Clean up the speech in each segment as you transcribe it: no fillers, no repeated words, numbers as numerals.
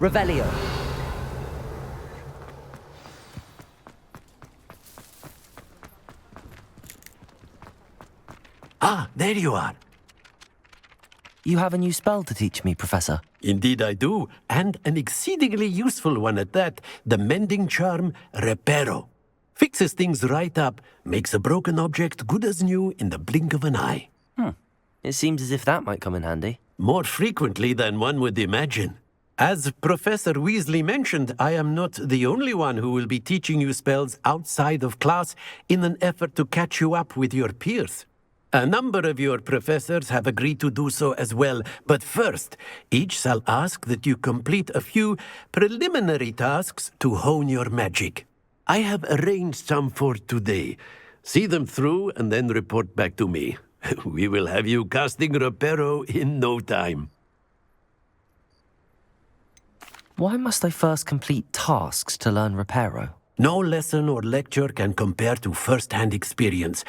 Revelio. Ah, there you are. You have a new spell to teach me, Professor. Indeed I do, and an exceedingly useful one at that. The mending charm, Reparo. Fixes things right up, makes a broken object good as new in the blink of an eye. It seems as if that might come in handy. More frequently than one would imagine. As Professor Weasley mentioned, I am not the only one who will be teaching you spells outside of class in an effort to catch you up with your peers. A number of your professors have agreed to do so as well, but first, each shall ask that you complete a few preliminary tasks to hone your magic. I have arranged some for today. See them through and then report back to me. We will have you casting Reparo in no time. Why must I first complete tasks to learn Reparo? No lesson or lecture can compare to first-hand experience,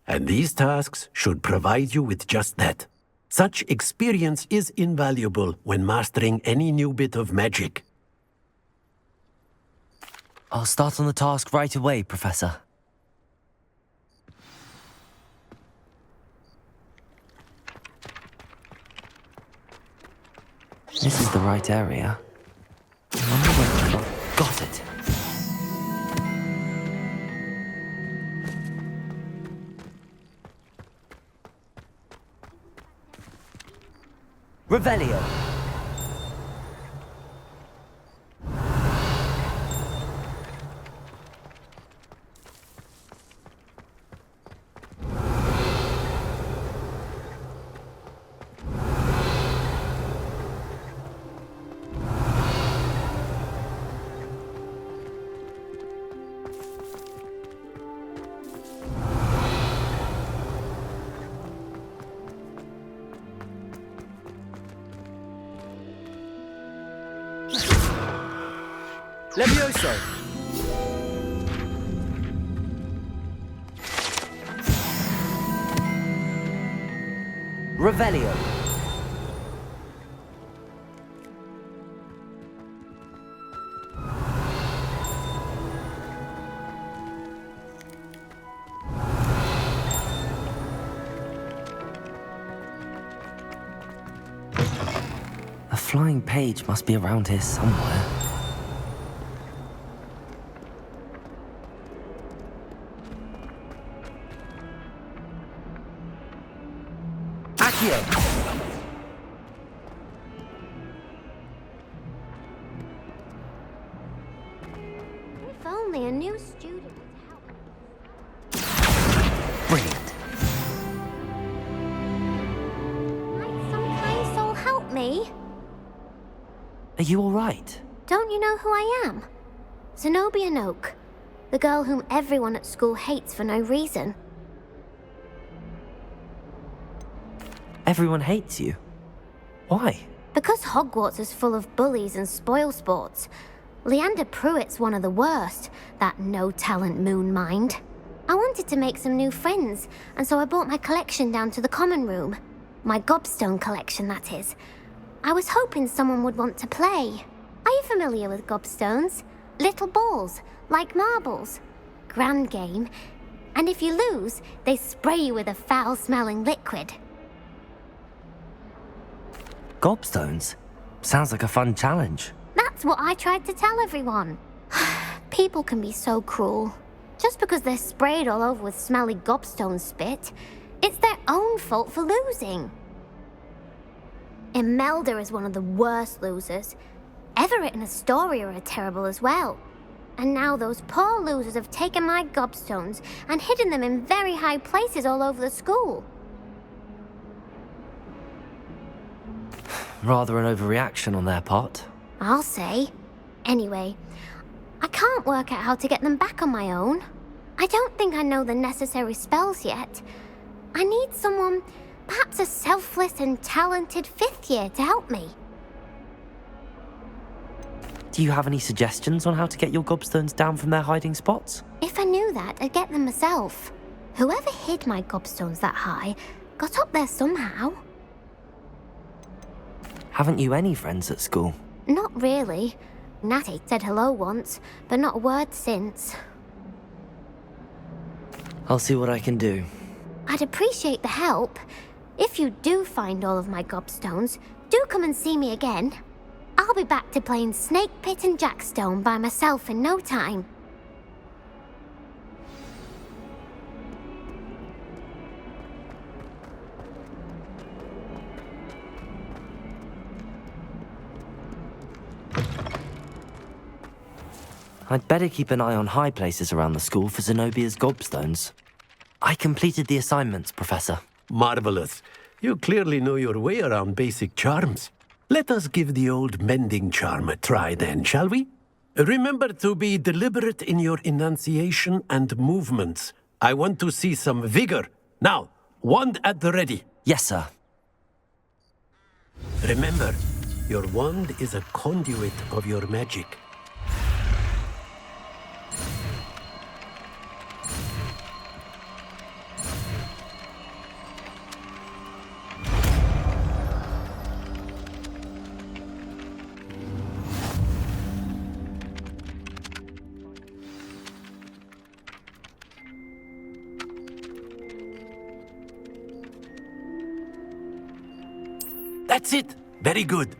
and these tasks should provide you with just that. Such experience is invaluable when mastering any new bit of magic. I'll start on the task right away, Professor. This is the right area. I wonder where I got it. Revelio. Levioso! Revelio! A flying page must be around here somewhere. If only a new student would help. Brilliant. Might some kind soul help me? Are you all right? Don't you know who I am? Zenobia Noak, the girl whom everyone at school hates for no reason. Everyone hates you. Why? Because Hogwarts is full of bullies and spoilsports. Leander Pruitt's one of the worst, that no-talent moon mind. I wanted to make some new friends, and so I brought my collection down to the common room. My gobstone collection, that is. I was hoping someone would want to play. Are you familiar with gobstones? Little balls, like marbles. Grand game. And if you lose, they spray you with a foul-smelling liquid. Gobstones? Sounds like a fun challenge. That's what I tried to tell everyone. People can be so cruel. Just because they're sprayed all over with smelly gobstone spit, it's their own fault for losing. Imelda is one of the worst losers. Everett and Astoria are terrible as well. And now those poor losers have taken my gobstones and hidden them in very high places all over the school. Rather an overreaction on their part. I'll say. Anyway, I can't work out how to get them back on my own. I don't think I know the necessary spells yet. I need someone, perhaps a selfless and talented fifth year to help me. Do you have any suggestions on how to get your gobstones down from their hiding spots? If I knew that, I'd get them myself. Whoever hid my gobstones that high got up there somehow. Haven't you any friends at school? Not really. Natty said hello once, but not a word since. I'll see what I can do. I'd appreciate the help. If you do find all of my gobstones, do come and see me again. I'll be back to playing Snake Pit and Jackstone by myself in no time. I'd better keep an eye on high places around the school for Zenobia's gobstones. I completed the assignments, Professor. Marvelous. You clearly know your way around basic charms. Let us give the old mending charm a try then, shall we? Remember to be deliberate in your enunciation and movements. I want to see some vigor. Now, wand at the ready. Yes, sir. Remember, your wand is a conduit of your magic. That's it! Very good.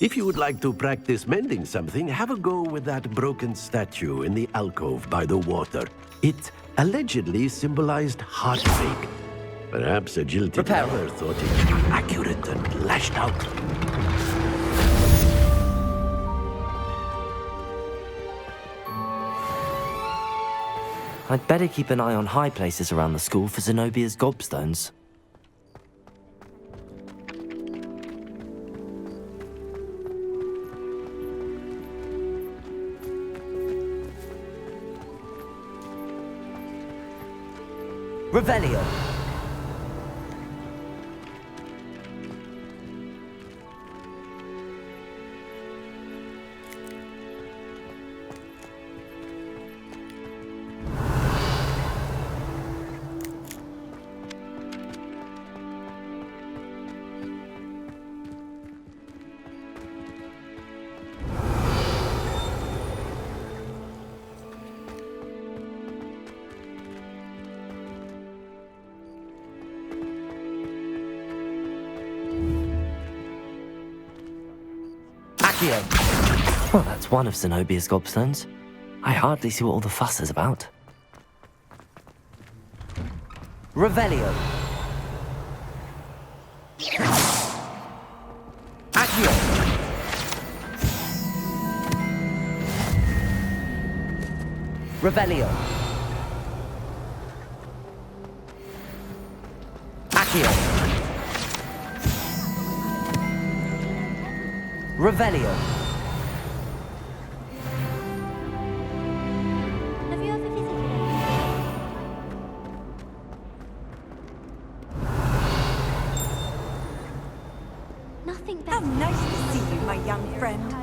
If you would like to practice mending something, have a go with that broken statue in the alcove by the water. It allegedly symbolized heartbreak. Perhaps a jilted Repair. lover thought it accurate and lashed out. I'd better keep an eye on high places around the school for Zenobia's gobstones. Revelio. Well, that's one of Zenobia's gobstones. I hardly see what all the fuss is about. Revelio. Accio. Revelio. Accio. Revelio. Have you ever visited? Nothing better. How nice to see you, my young friend.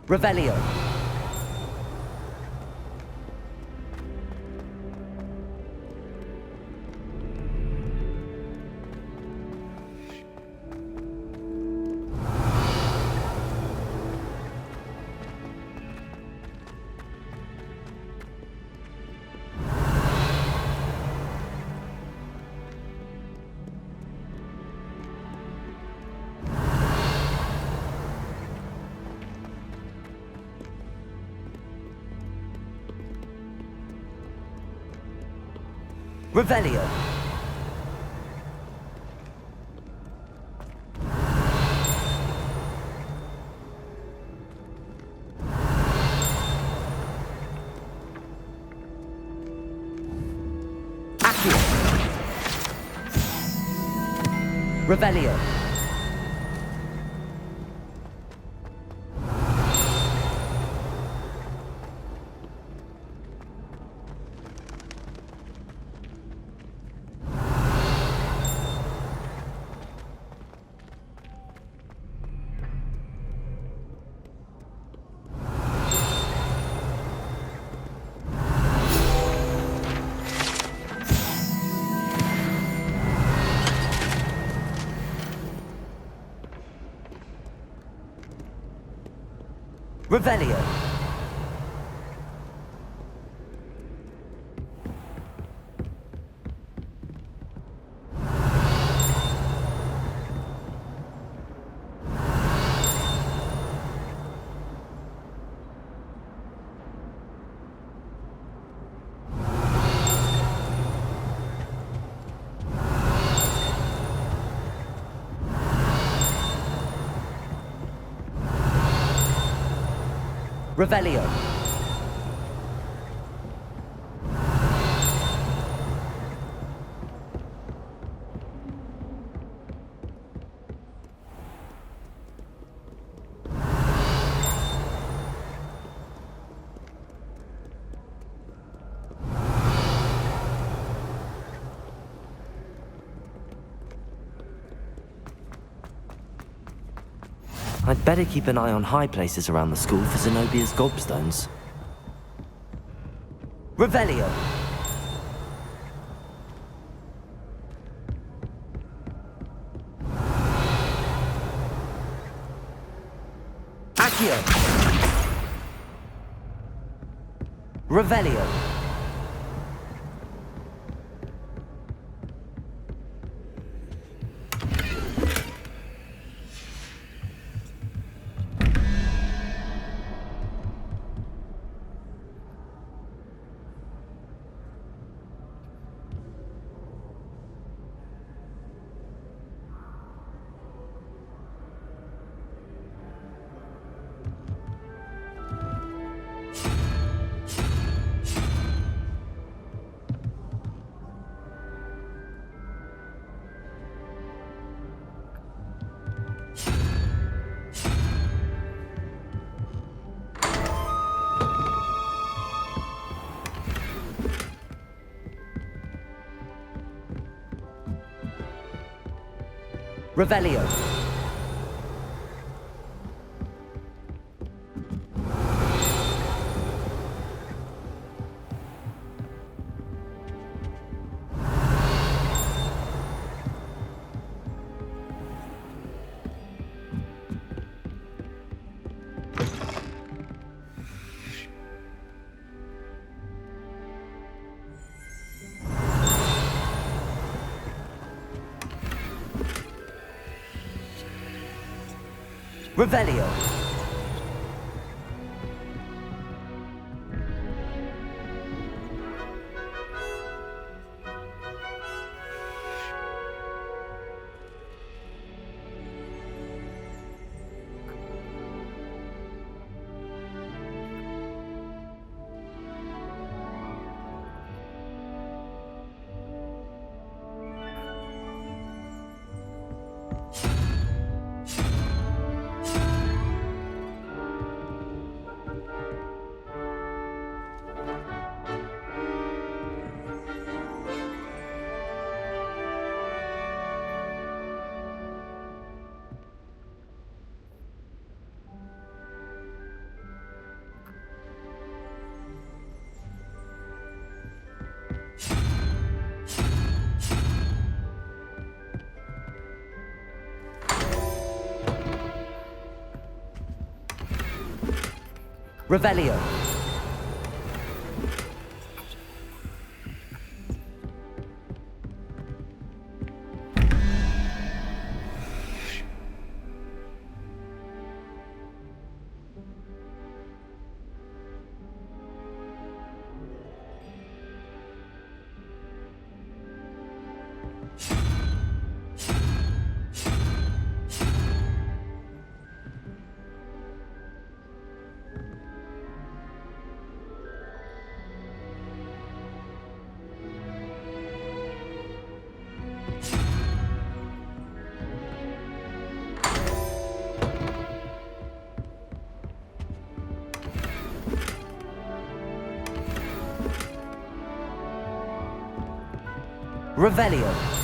Revelio. Revelio. Accio. Revelio. Revelio. Revelio. I'd better keep an eye on high places around the school for Zenobia's gobstones. Revelio. Accio. Revelio. Revelio. Revelio. Revelio. Revelio.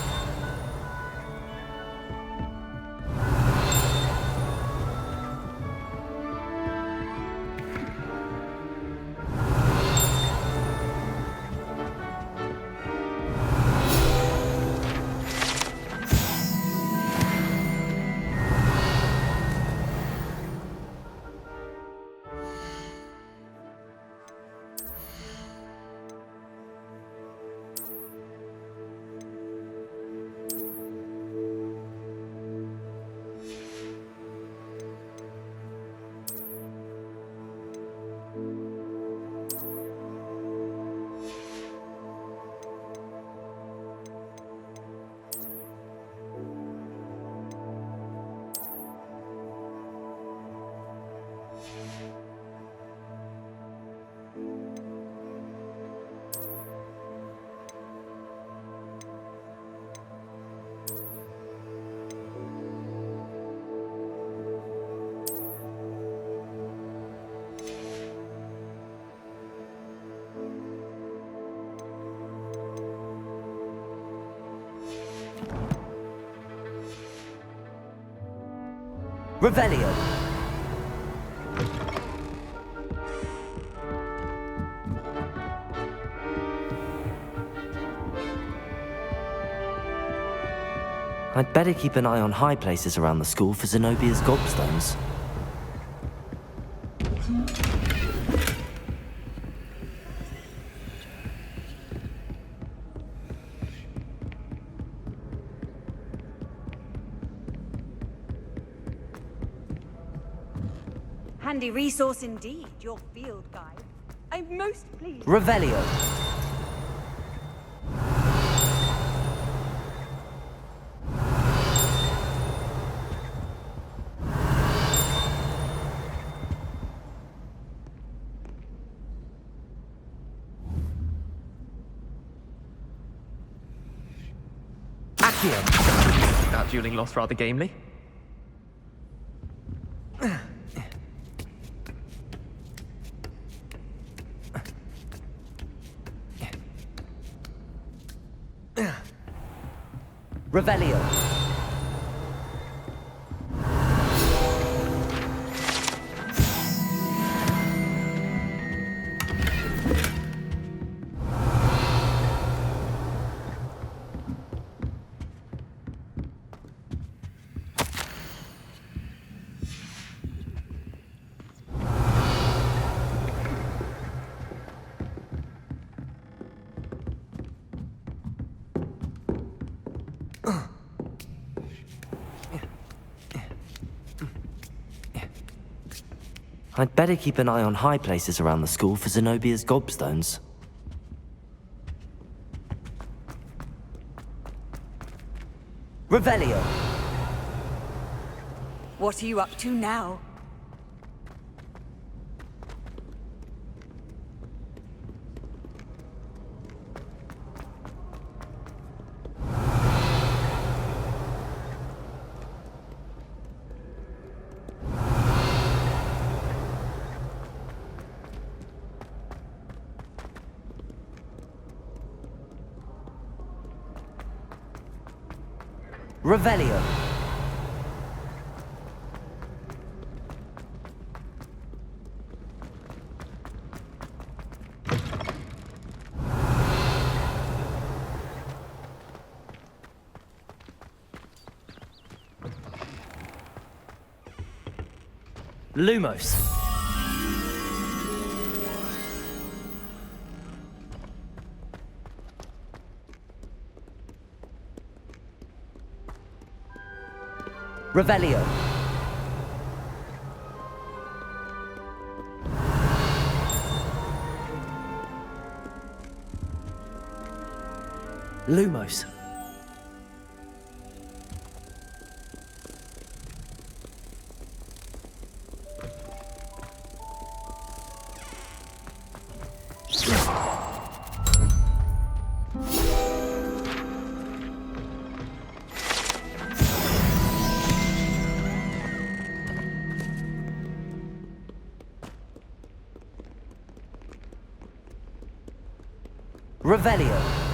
Revelio. I'd better keep an eye on high places around the school for Zenobia's gobstones. Handy resource indeed, your field guide. I'm most pleased. Revelio. That dueling lost rather gamely. Revelio. I'd better keep an eye on high places around the school for Zenobia's gobstones. Revelio. What are you up to now? Revelio. Lumos. Revelio. Lumos. Revelio.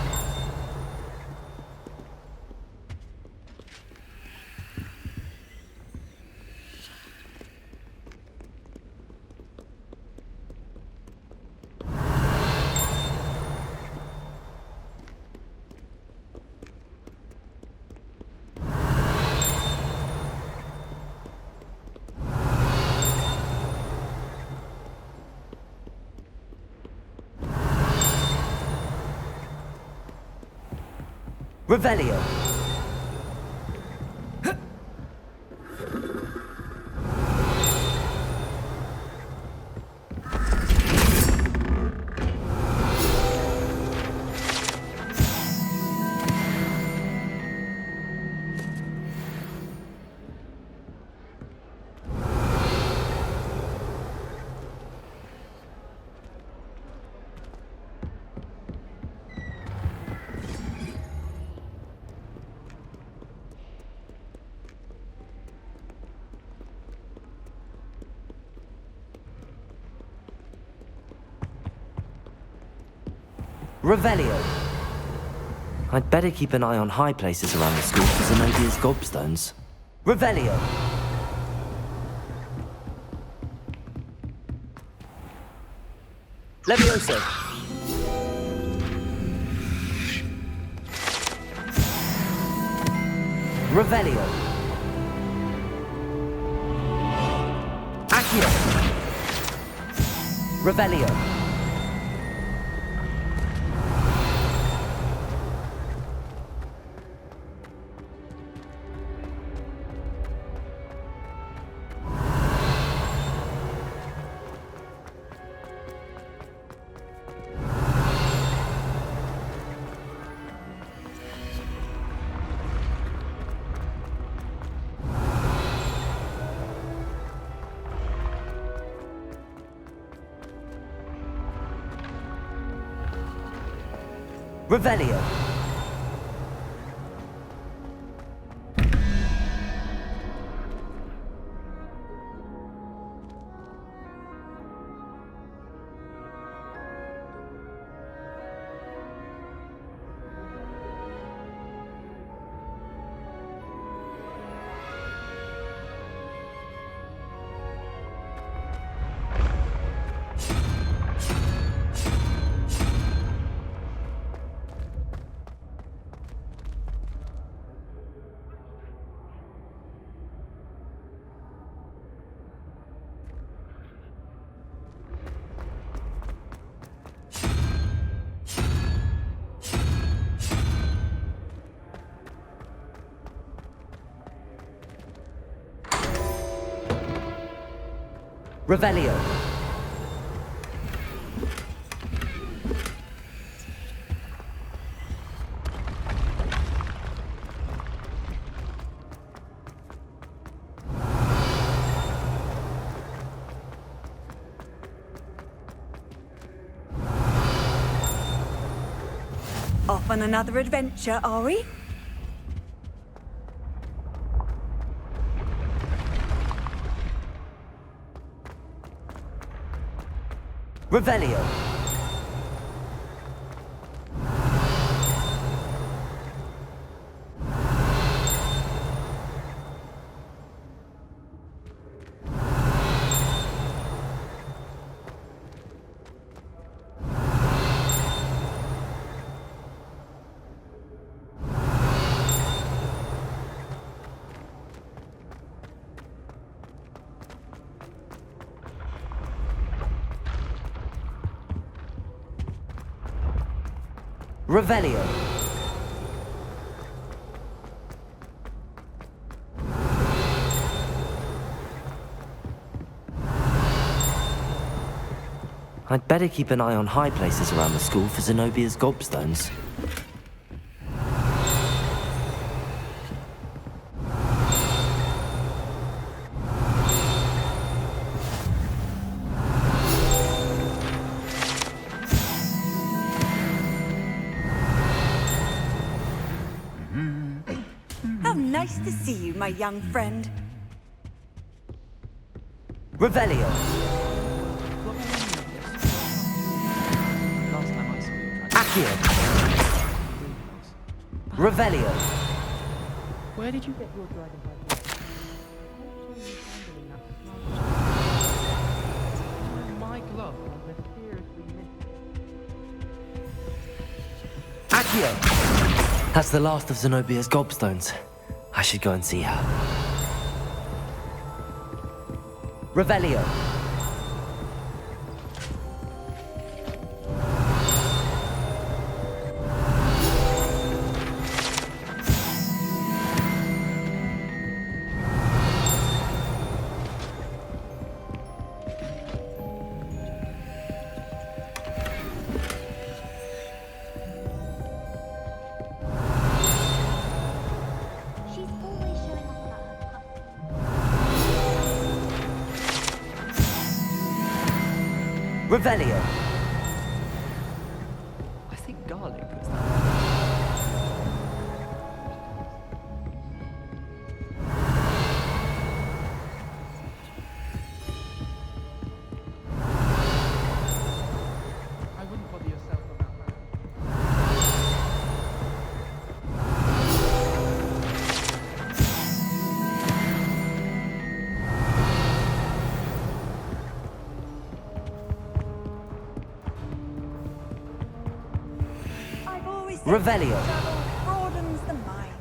Revelio. Revelio. I'd better keep an eye on high places around the school for Zenobia's gobstones. Revelio. Levioso! Revelio! Accio! Revelio! Revelio! Revelio! Off on another adventure, are we? Revelio! Revelio! I'd better keep an eye on high places around the school for Zenobia's gobstones. How nice to see you, my young friend. Revelio! Last time I saw you tried Accio! Revelio! Where did you get your dragon bite? My glove was mysteriously missing. Accio! That's the last of Zenobia's gobstones. I should go and see her. Revelio! She's always showing off about her puppy. Revelio! I think garlic was that. I wouldn't bother yourself about that. Revelio. Travel broadens the mind.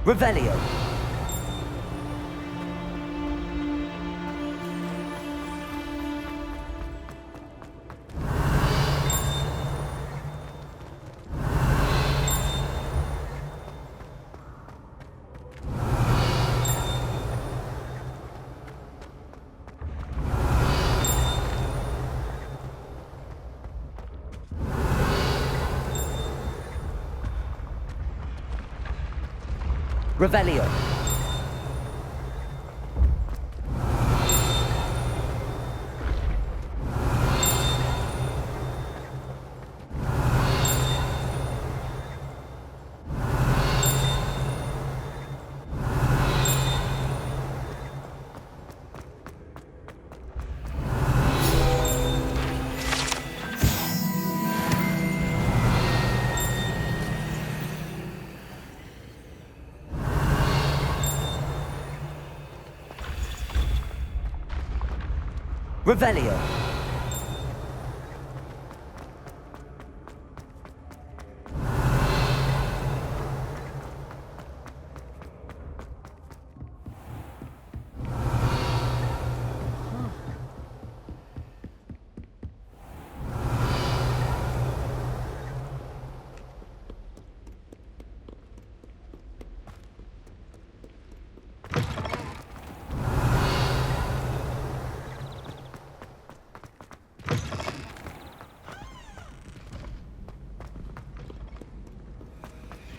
Revelio. Revelio. Revelio.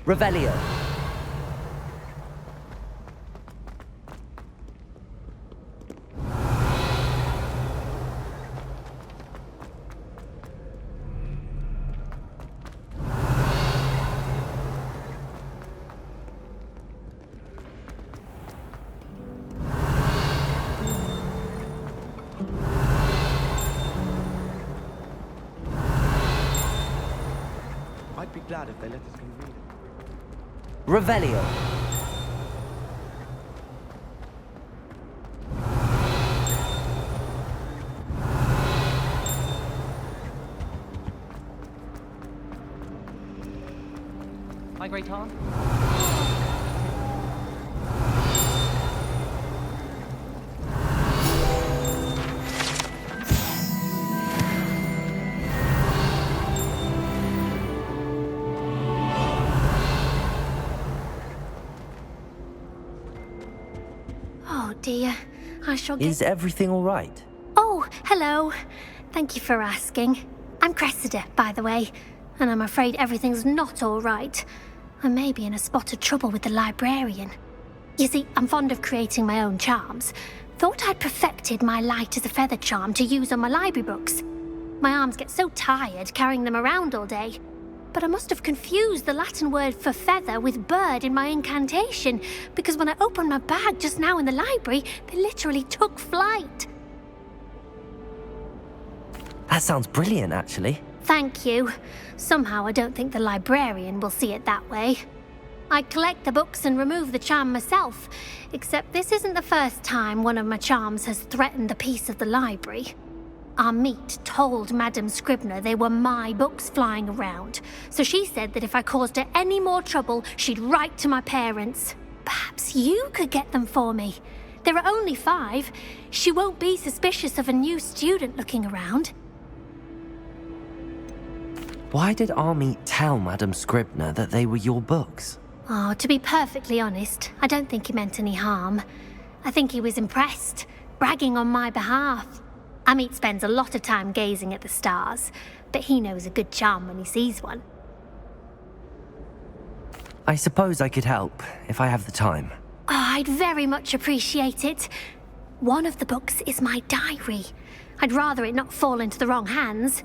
Revelio. I'd be glad if they let us come read it. Revelio. Hi, Great Aunt. Oh dear, I shall get... Is everything all right? Oh, hello. Thank you for asking. I'm Cressida, by the way, and I'm afraid everything's not all right. I may be in a spot of trouble with the librarian. You see, I'm fond of creating my own charms. Thought I'd perfected my light as a feather charm to use on my library books. My arms get so tired carrying them around all day. But I must have confused the Latin word for feather with bird in my incantation, because when I opened my bag just now in the library, they literally took flight. That sounds brilliant, actually. Thank you. Somehow I don't think the librarian will see it that way. I collect the books and remove the charm myself, except this isn't the first time one of my charms has threatened the peace of the library. Our meet told Madame Scribner they were my books flying around, so she said that if I caused her any more trouble, she'd write to my parents. Perhaps you could get them for me. There are only 5. She won't be suspicious of a new student looking around. Why did Army tell Madame Scribner that they were your books? Oh, to be perfectly honest, I don't think he meant any harm. I think he was impressed, bragging on my behalf. Amit spends a lot of time gazing at the stars, but he knows a good charm when he sees one. I suppose I could help, if I have the time. Oh, I'd very much appreciate it. One of the books is my diary. I'd rather it not fall into the wrong hands.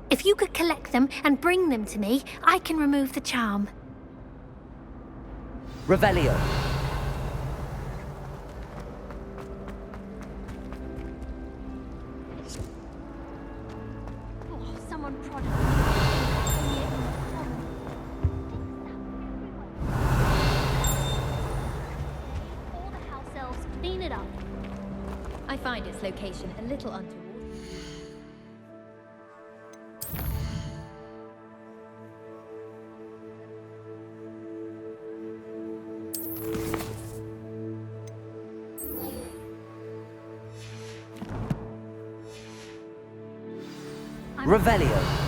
If you could collect them and bring them to me, I can remove the charm. Revelio. Oh, someone prodded all the house elves clean it up. I find its location a little untoward. Revelio.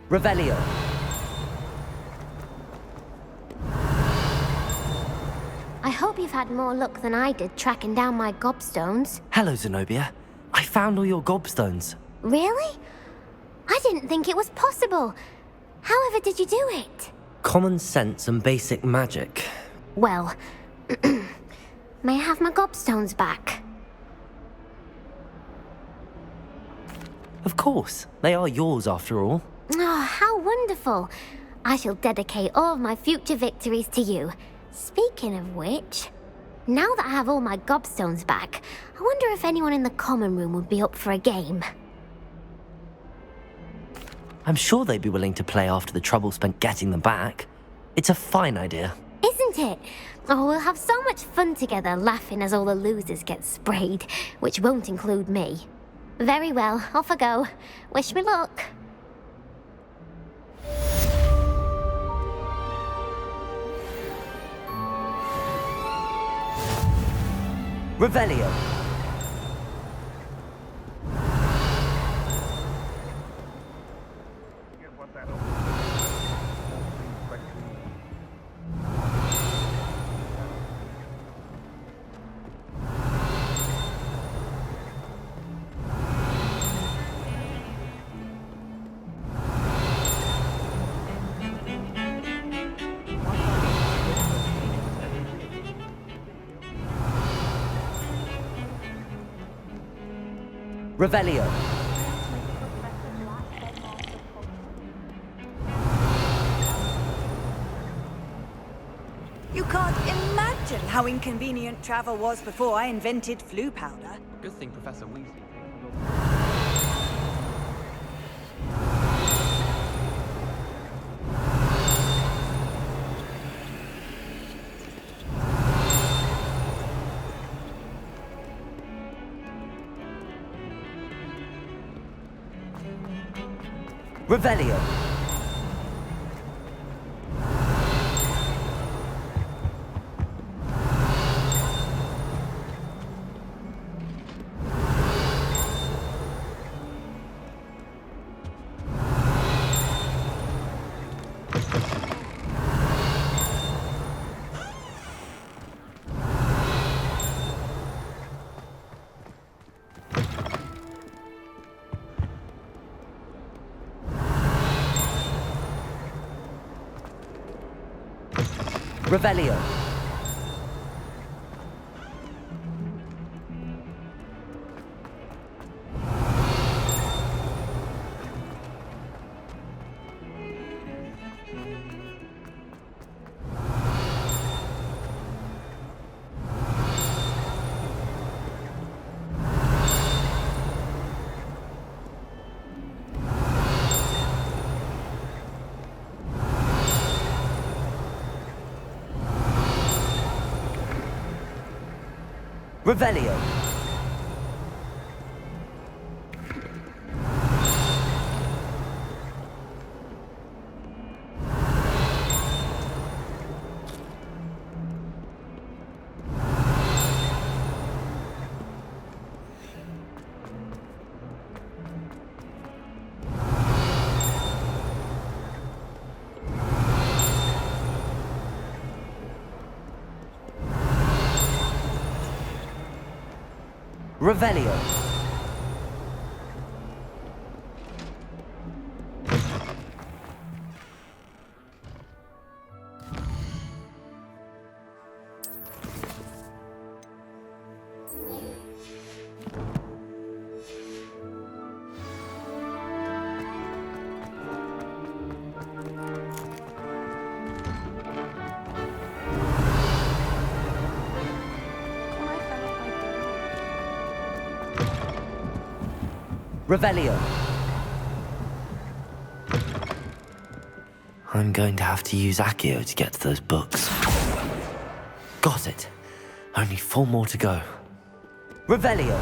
Revelio. I hope you've had more luck than I did tracking down my gobstones. Hello, Zenobia. I found all your gobstones. Really? I didn't think it was possible. However did you do it? Common sense and basic magic. Well, may I have my gobstones back? Of course. They are yours after all. Oh, how wonderful. I shall dedicate all of my future victories to you. Speaking of which, now that I have all my gobstones back, I wonder if anyone in the common room would be up for a game. I'm sure they'd be willing to play after the trouble spent getting them back. It's a fine idea. Isn't it? Oh, we'll have so much fun together laughing as all the losers get sprayed, which won't include me. Very well, off I go. Wish me luck. Revelio. Revelio. You can't imagine how inconvenient travel was before I invented flu powder. Good thing Professor Weasley. Revelio. Revelio. Revelio. Revelio. Revelio. I'm going to have to use Accio to get to those books. Got it. Only 4 more to go. Revelio.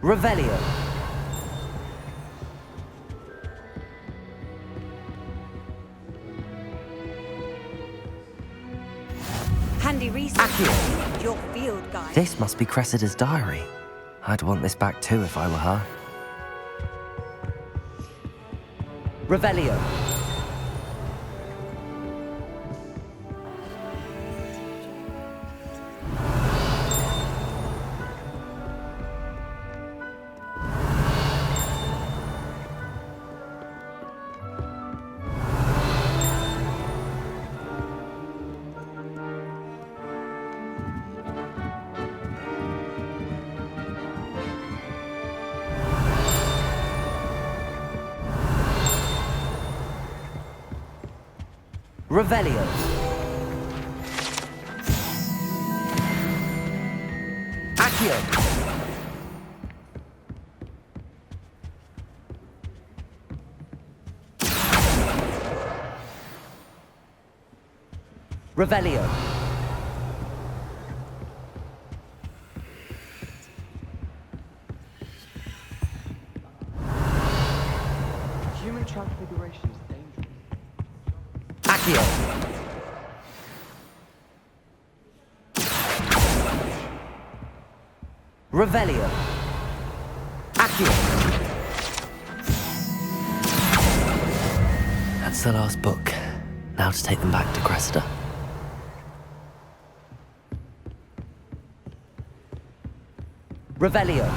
Revelio. Handy research. Your field guide. This must be Cressida's diary. I'd want this back too if I were her. Revelio. Revelio. Accio. Revelio. Human transfiguration is dangerous. Accio. Revelio. Accio. That's the last book. Now to take them back to Cressida. Revelio.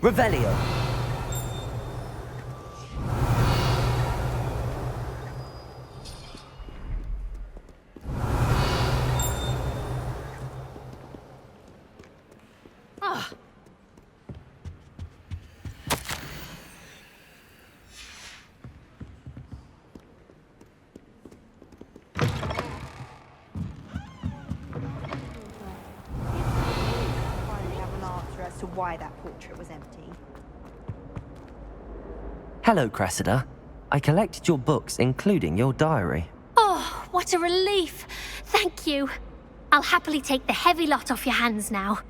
Revelio. Finally have an answer as to why that portrait was empty. Hello, Cressida. I collected your books, including your diary. Oh, what a relief. Thank you. I'll happily take the heavy lot off your hands now.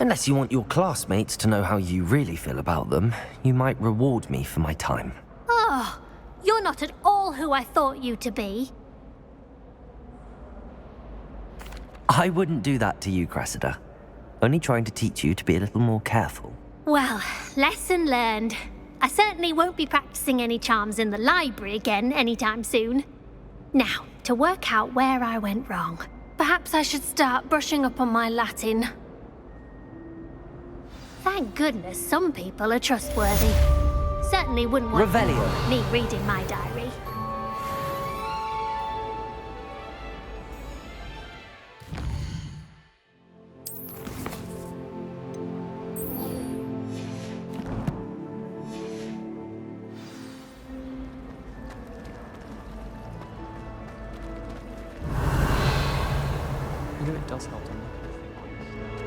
Unless you want your classmates to know how you really feel about them, you might reward me for my time. Oh, you're not at all who I thought you to be. I wouldn't do that to you, Cressida. Only trying to teach you to be a little more careful. Well, lesson learned. I certainly won't be practicing any charms in the library again anytime soon. Now, to work out where I went wrong. Perhaps I should start brushing up on my Latin. Thank goodness some people are trustworthy. Certainly wouldn't want Revelio. me reading my diary. You know, it does help to look at the thing while you're staring.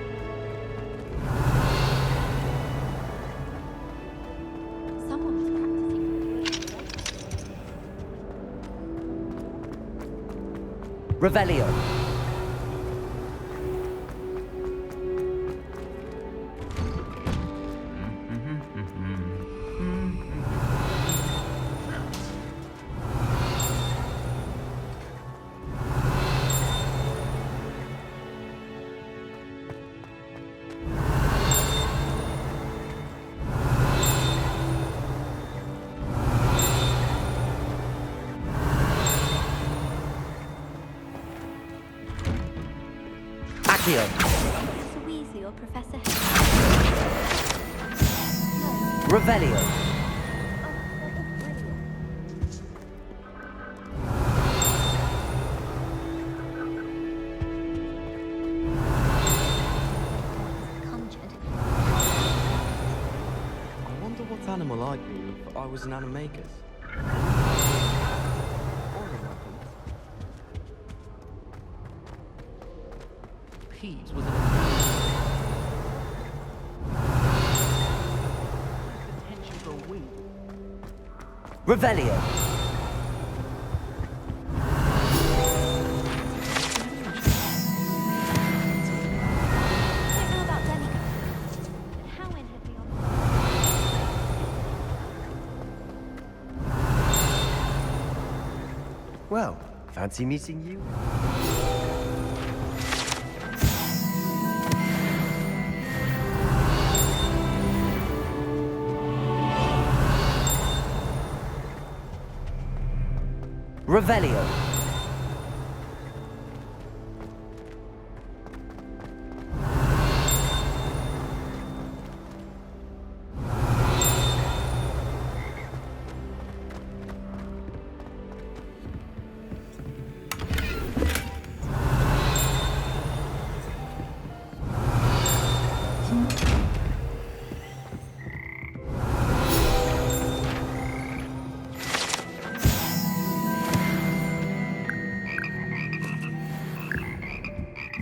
Someone's practicing. Revelio. Accio. Professor Weasley or Professor Revelio. Conjured. I wonder what animal I'd be if I was an animagus. Or a weapon. Pete was potential for a wing. Revelio. I don't know about demigods, but Howin had me on. Well, fancy meeting you? Revelio.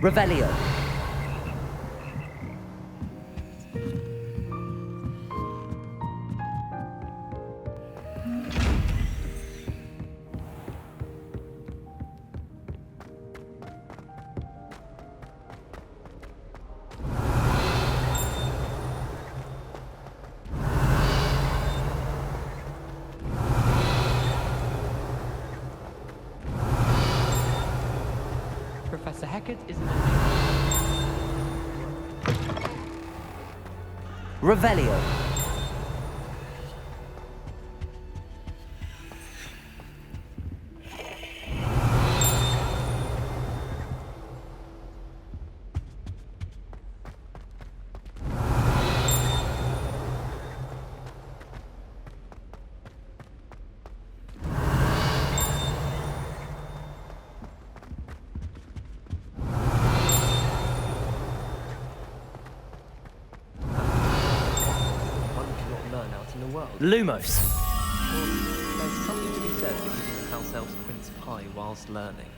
Revelio. Professor Hecat is an Revelio. world. Lumos. Well, there's something to be said for eating the house elf's quince pie whilst learning.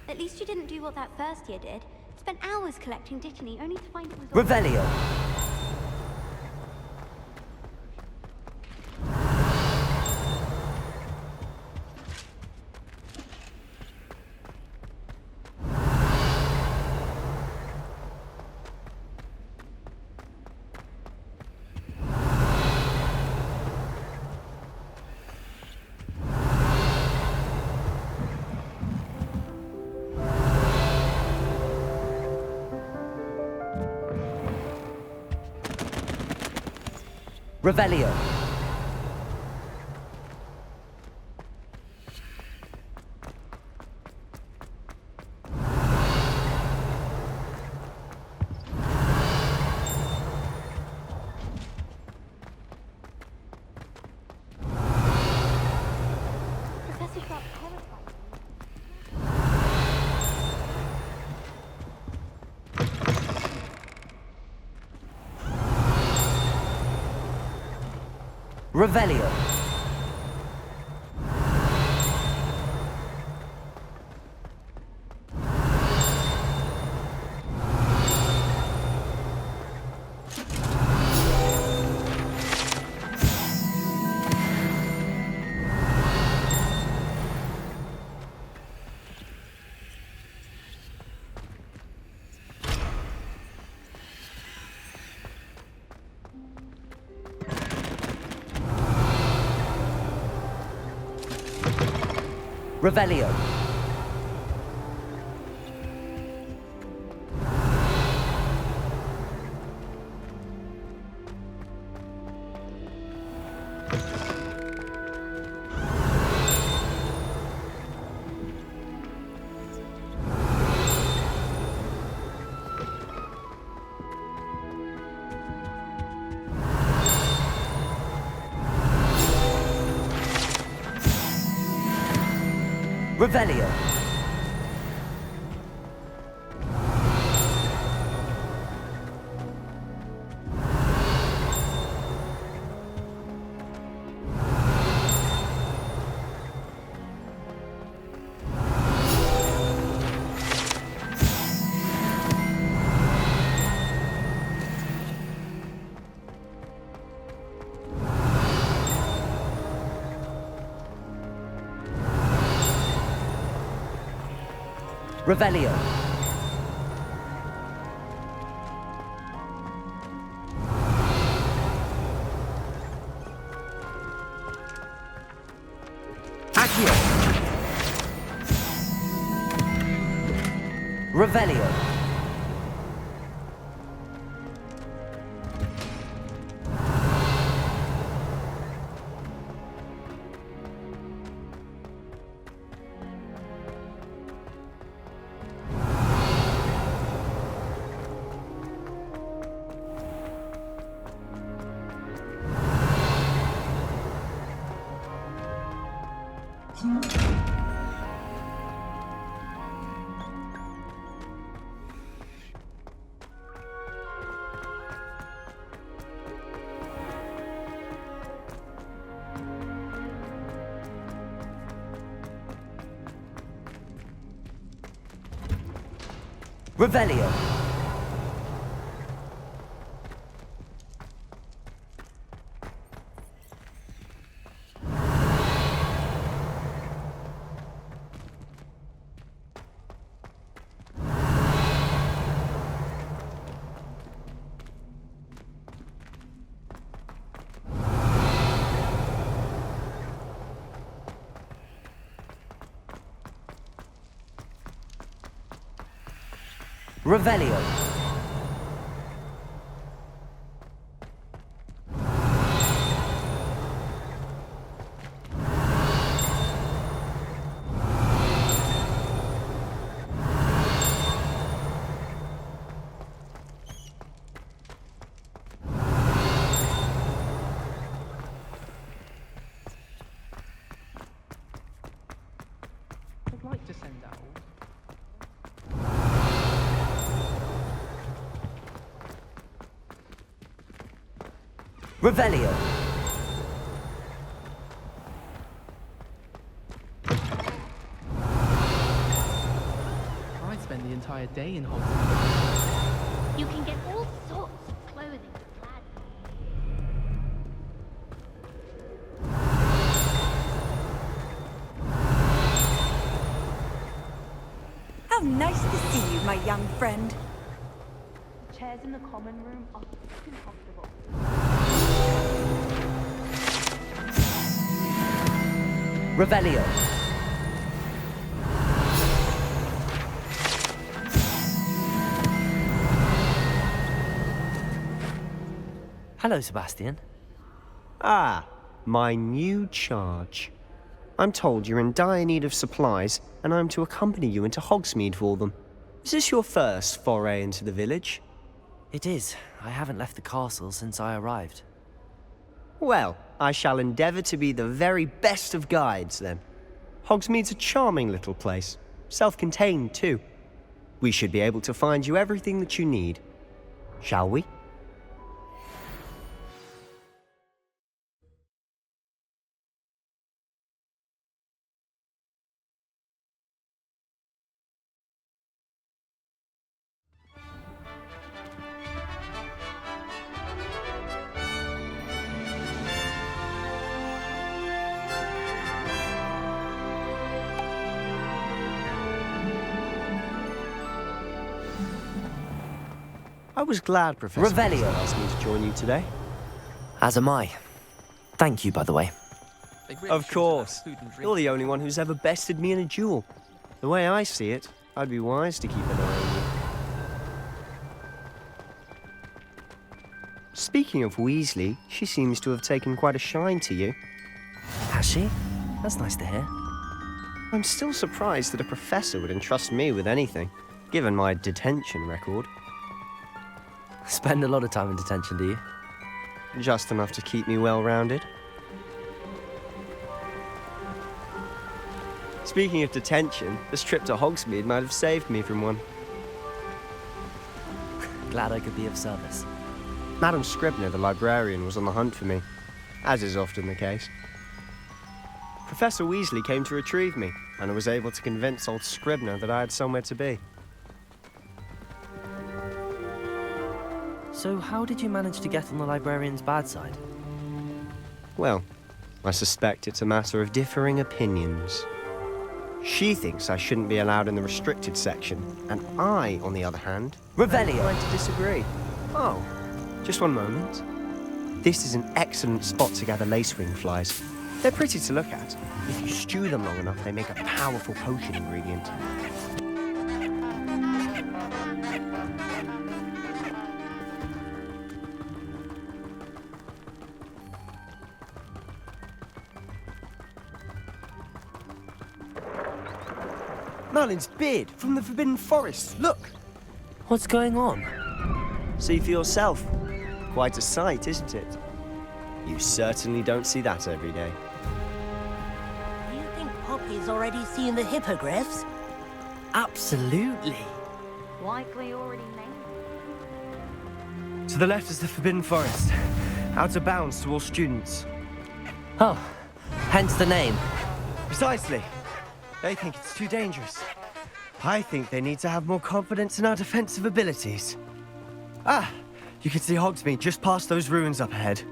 At least you didn't do what that first year did. Spent hours collecting Dittany only to find it was all... Revelio. Revelio. Professor got terrified. Revelio. Revelio. Revelio. Revelio. Accio. Revelio. Revelio. Revelio. I'd like to send out. Revelio. spend the entire day in Hogwarts. You can get all sorts of clothing for lads. How nice to see you, my young friend. The chairs in the common room are too comfortable. Revelio. Hello, Sebastian. Ah, my new charge. I'm told you're in dire need of supplies, and I'm to accompany you into Hogsmeade for them. Is this your first foray into the village? It is. I haven't left the castle since I arrived. Well, I shall endeavour to be the very best of guides, then. Hogsmeade's a charming little place. Self-contained, too. We should be able to find you everything that you need. Shall we? I was glad Professor Revelio. asked me to join you today. As am I. Thank you, by the way. They really Of should course. have food and drink. You're the only one who's ever bested me in a duel. The way I see it, I'd be wise to keep an eye on you. Speaking of Weasley, she seems to have taken quite a shine to you. Has she? That's nice to hear. I'm still surprised that a professor would entrust me with anything, given my detention record. Spend a lot of time in detention, do you? Just enough to keep me well-rounded. Speaking of detention, this trip to Hogsmeade might have saved me from one. Glad I could be of service. Madam Scribner, the librarian, was on the hunt for me, as is often the case. Professor Weasley came to retrieve me, and I was able to convince old Scribner that I had somewhere to be. So how did you manage to get on the librarian's bad side? Well, I suspect it's a matter of differing opinions. She thinks I shouldn't be allowed in the restricted section, and I, on the other hand, Revelio. am to disagree. Oh, just one moment. This is an excellent spot to gather lacewing flies. They're pretty to look at. If you stew them long enough, they make a powerful potion ingredient. Merlin's beard from the Forbidden Forest. Look! What's going on? See for yourself. Quite a sight, isn't it? You certainly don't see that every day. You think Poppy's already seen the hippogriffs? Absolutely. Likely already named. To the left is the Forbidden Forest. Out of bounds to all students. Oh, hence the name. Precisely. They think it's too dangerous. I think they need to have more confidence in our defensive abilities. Ah, you can see Hogsmeade just past those ruins up ahead.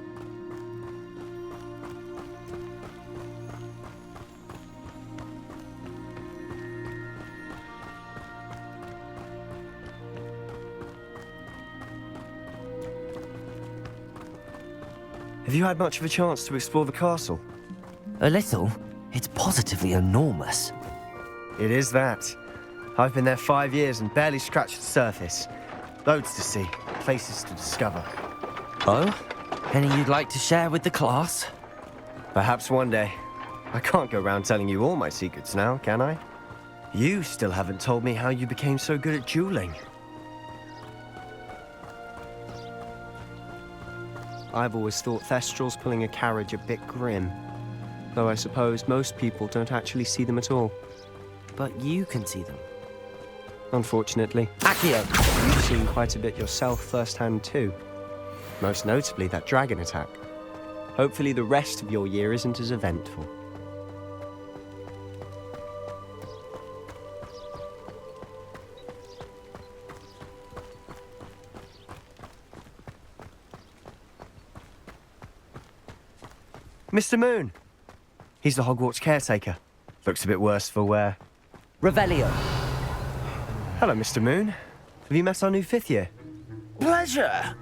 Have you had much of a chance to explore the castle? A little. It's positively enormous. It is that. I've been there 5 years and barely scratched the surface. Loads to see, places to discover. Oh? Any you'd like to share with the class? Perhaps one day. I can't go around telling you all my secrets now, can I? You still haven't told me how you became so good at dueling. I've always thought Thestrals pulling a carriage a bit grim. Though I suppose most people don't actually see them at all. But you can see them. Unfortunately. Accio! You've seen quite a bit yourself firsthand too. Most notably that dragon attack. Hopefully the rest of your year isn't as eventful. Mr. Moon. He's the Hogwarts caretaker. Looks a bit worse for wear. Revelio. Hello, Mr. Moon. Have you met our new fifth year? Pleasure.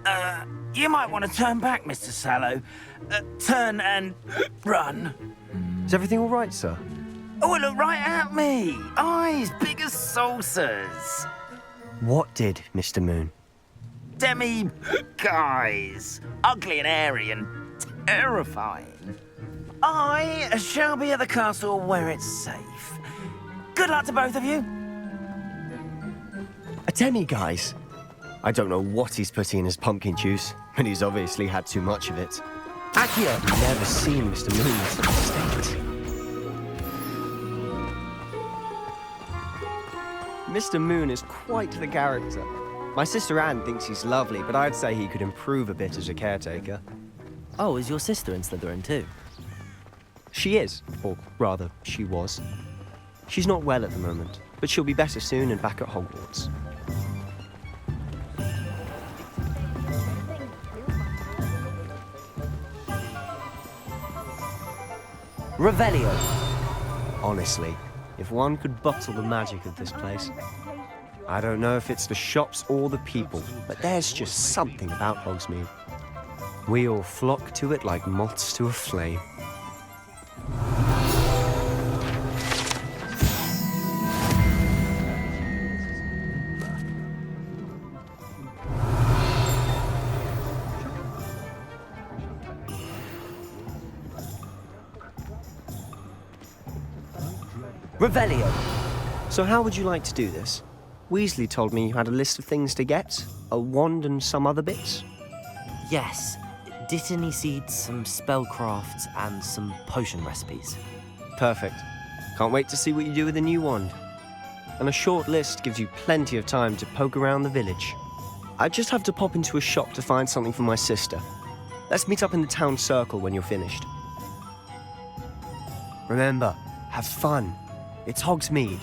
You might want to turn back, Mr. Sallow. Turn and run. Is everything all right, sir? Oh, look right at me. Eyes big as saucers. What did, Mr. Moon? Guys. Ugly and airy and terrifying. I shall be at the castle where it's safe. Good luck to both of you. A demi-guise? I don't know what he's putting in his pumpkin juice, but he's obviously had too much of it. Accio. I've never seen Mr. Moon in such a state. Mr. Moon is quite the character. My sister Anne thinks he's lovely, but I'd say he could improve a bit as a caretaker. Oh, is your sister in Slytherin too? She is, or rather, she was. She's not well at the moment, but she'll be better soon and back at Hogwarts. Revelio. Honestly, if one could bottle the magic of this place. I don't know if it's the shops or the people, but there's just something about Hogsmeade. We all flock to it like moths to a flame. Revelio. So how would you like to do this? Weasley told me you had a list of things to get, a wand and some other bits. Yes. Dittany seeds, some spellcrafts, and some potion recipes. Perfect. Can't wait to see what you do with the new wand. And a short list gives you plenty of time to poke around the village. I just have to pop into a shop to find something for my sister. Let's meet up in the town circle when you're finished. Remember, have fun. It's Hogsmeade.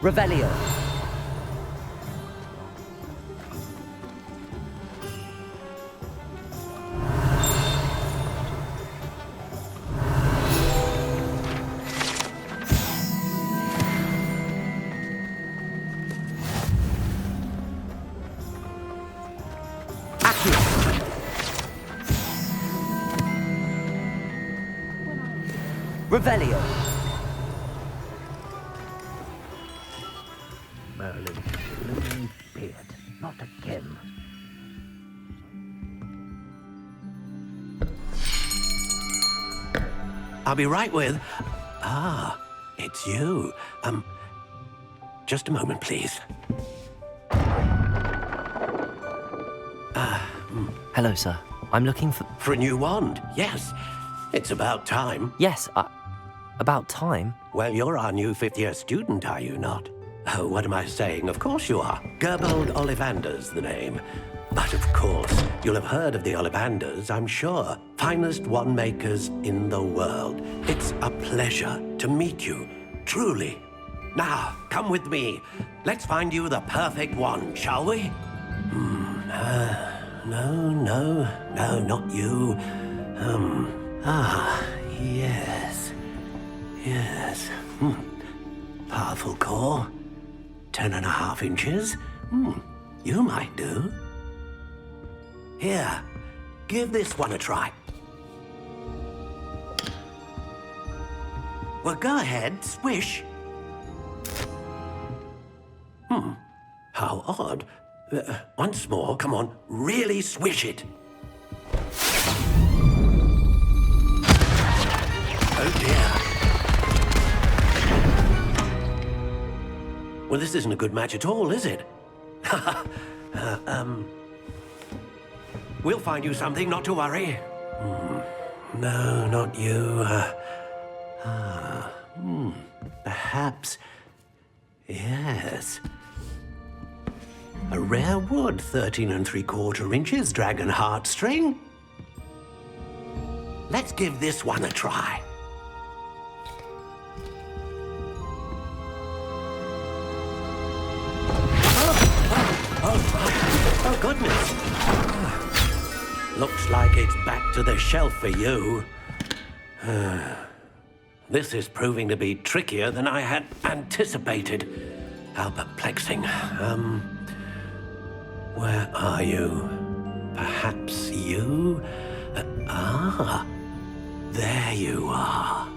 Revelio. Accio. Revelio. Merlin's beard, not again. I'll be right with... Ah, it's you. Just a moment, please. Hello, sir. I'm looking for... For a new wand, yes. It's about time. Yes, about time. Well, you're our new fifth-year student, are you not? Oh, what am I saying? Of course you are. Gerbold Ollivander's the name. But of course, you'll have heard of the Ollivanders, I'm sure. Finest wand makers in the world. It's a pleasure to meet you, truly. Now, come with me. Let's find you the perfect wand, shall we? No, not you. Yes. Powerful core. 10.5 inches. You might do. Here, give this one a try. Well, go ahead, swish. How odd. Once more, come on, really swish it. Oh dear. Well, this isn't a good match at all, is it? We'll find you something, not to worry. No, not you. Perhaps. Yes. A rare wood, 13 3/4 inches, dragon heartstring. Let's give this one a try. Oh, goodness. Looks like it's back to the shelf for you. This is proving to be trickier than I had anticipated. How perplexing. Where are you? Perhaps you? There you are.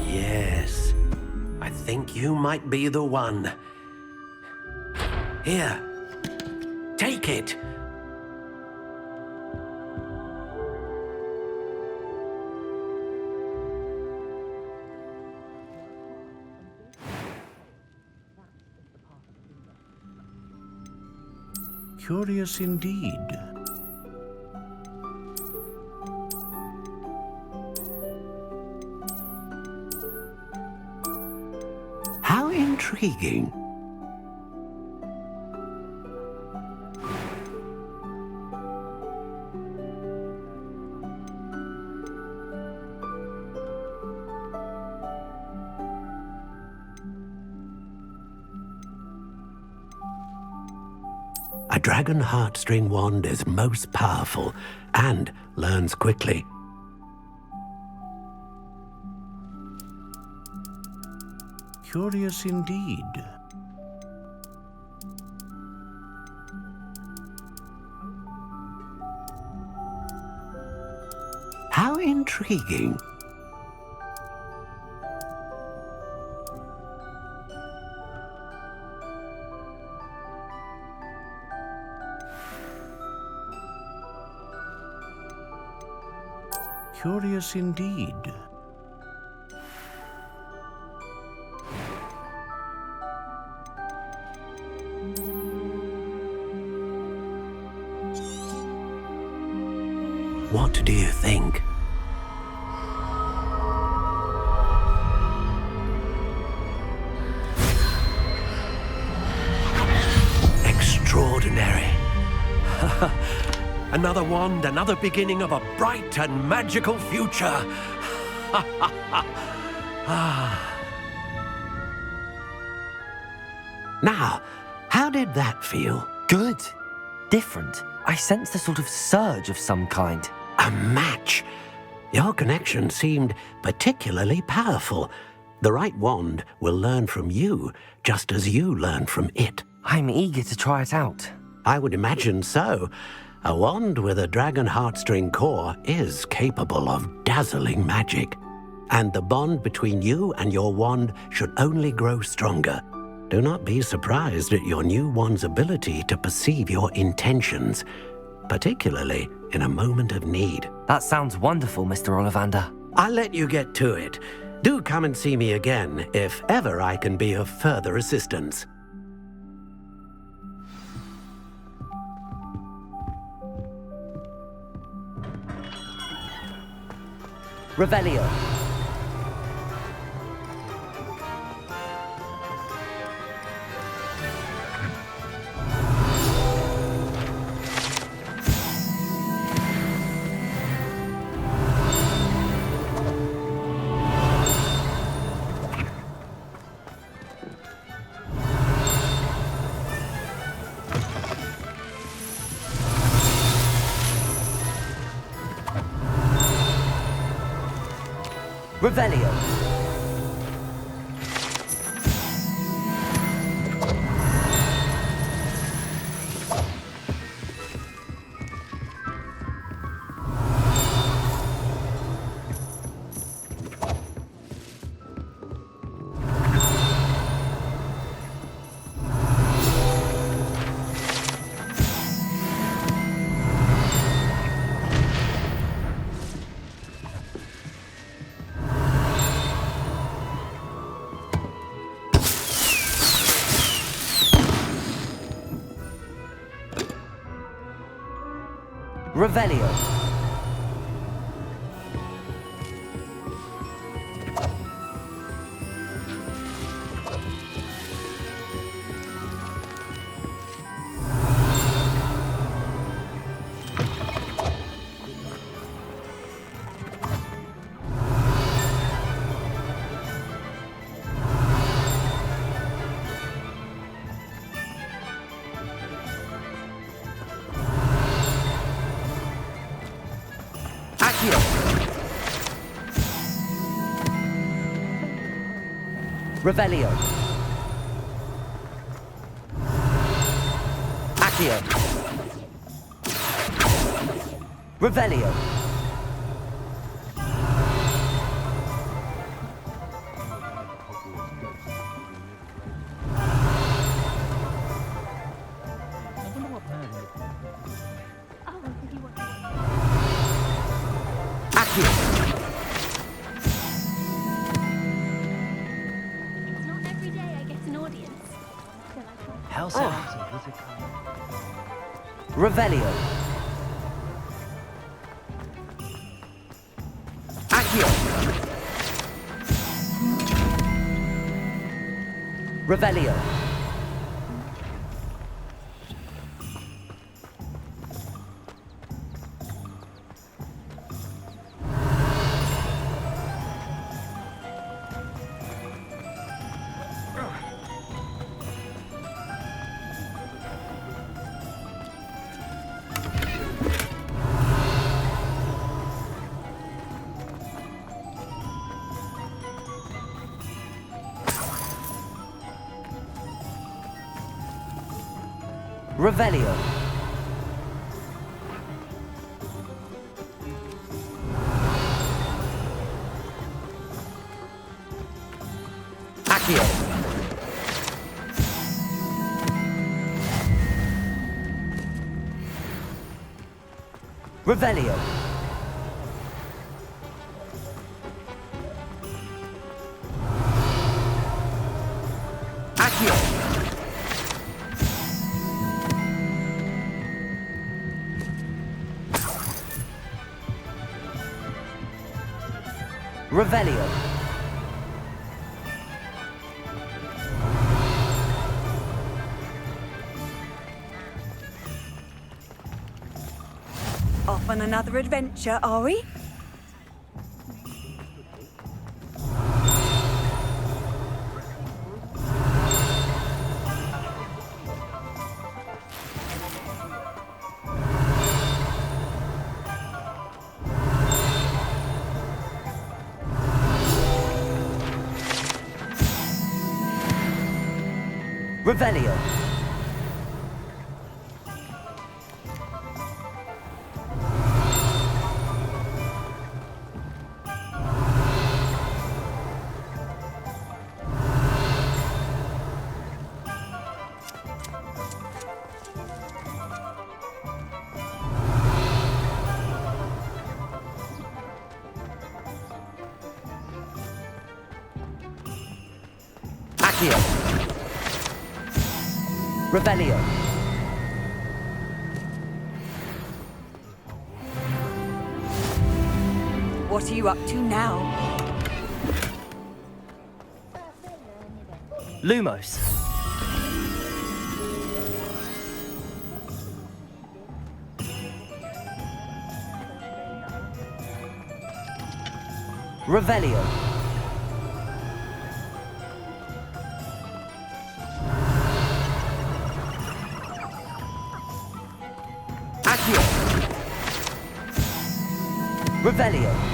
Yes, I think you might be the one. Here, take it. Curious indeed. How intriguing. A dragon heartstring wand is most powerful and learns quickly. Curious indeed. How intriguing. Curious indeed. What do you think? Extraordinary. Another wand, another beginning of a bright and magical future. Now, how did that feel? Good. Different. I sensed a sort of surge of some kind. A match. Your connection seemed particularly powerful. The right wand will learn from you, just as you learn from it. I'm eager to try it out. I would imagine so. A wand with a dragon heartstring core is capable of dazzling magic. And the bond between you and your wand should only grow stronger. Do not be surprised at your new wand's ability to perceive your intentions, particularly in a moment of need. That sounds wonderful, Mr. Ollivander. I'll let you get to it. Do come and see me again if ever I can be of further assistance. Revelio. Revelio. Revelio. Accio! Revelio! Accio! Revelio! Accio! It's not every day I get an audience. House elves and wizard kind. Revelio! Accio! Revelio! Revelio! Accio! Revelio! Accio! Revelio! Off on another adventure, are we? Revelio! Accio! Revelio! What are you up to now? Lumos! Revelio! Accio! Revelio!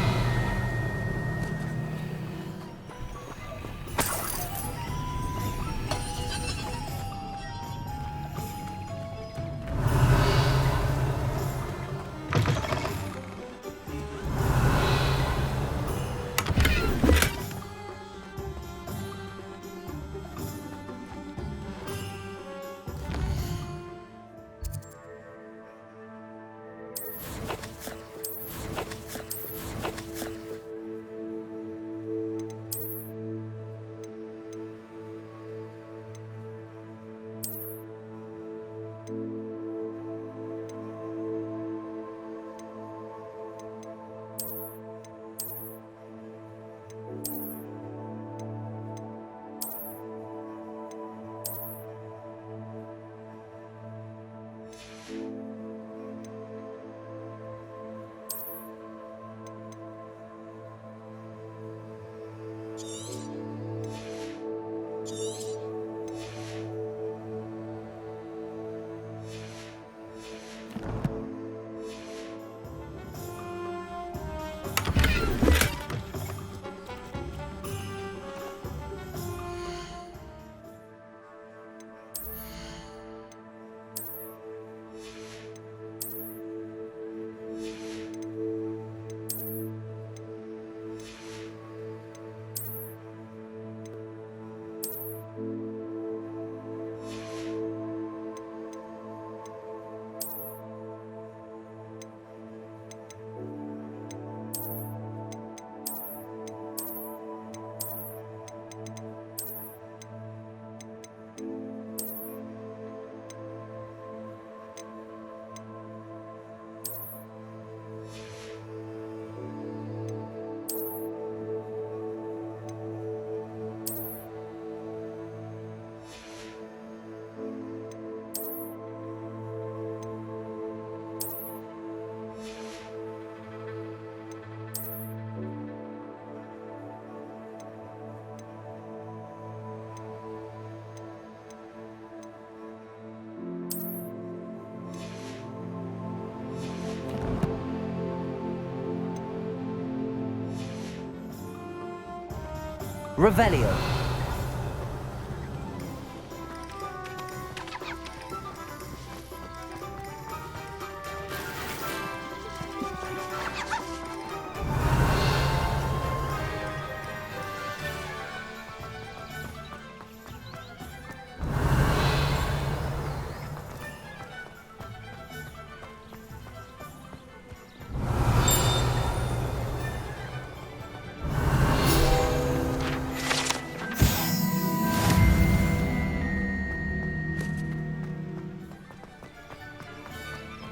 Revelio.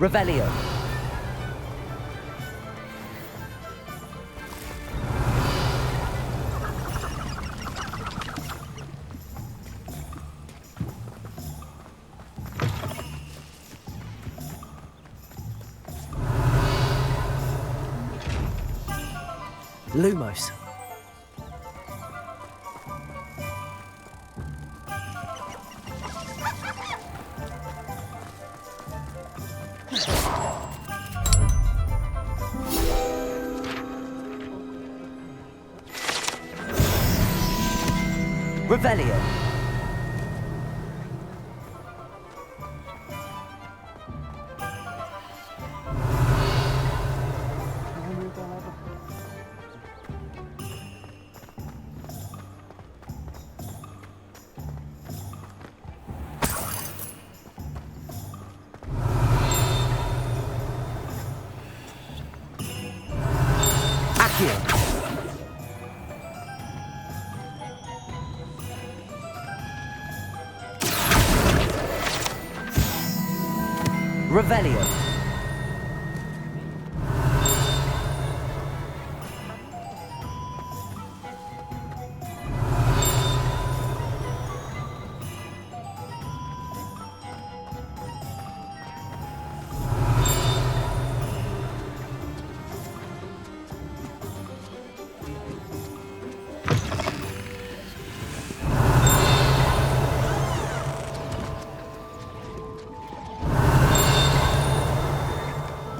Revelio. Lumos. Revelio. Accio. Revelio.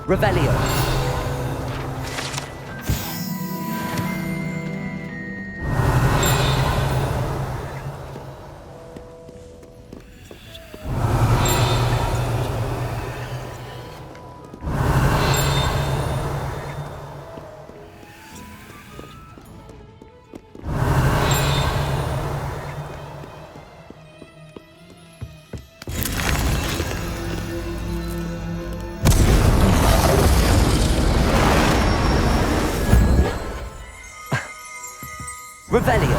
Revelio. Revelio.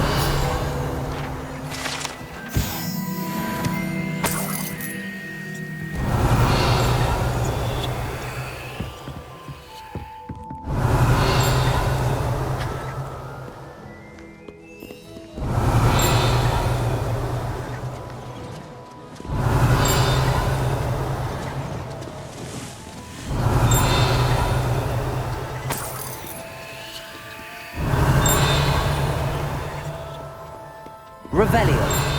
Revelio.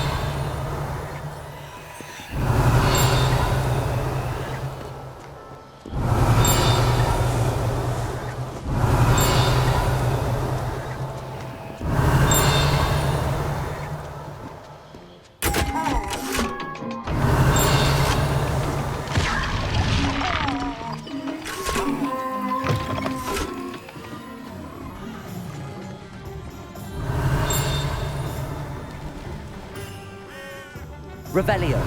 Revelio.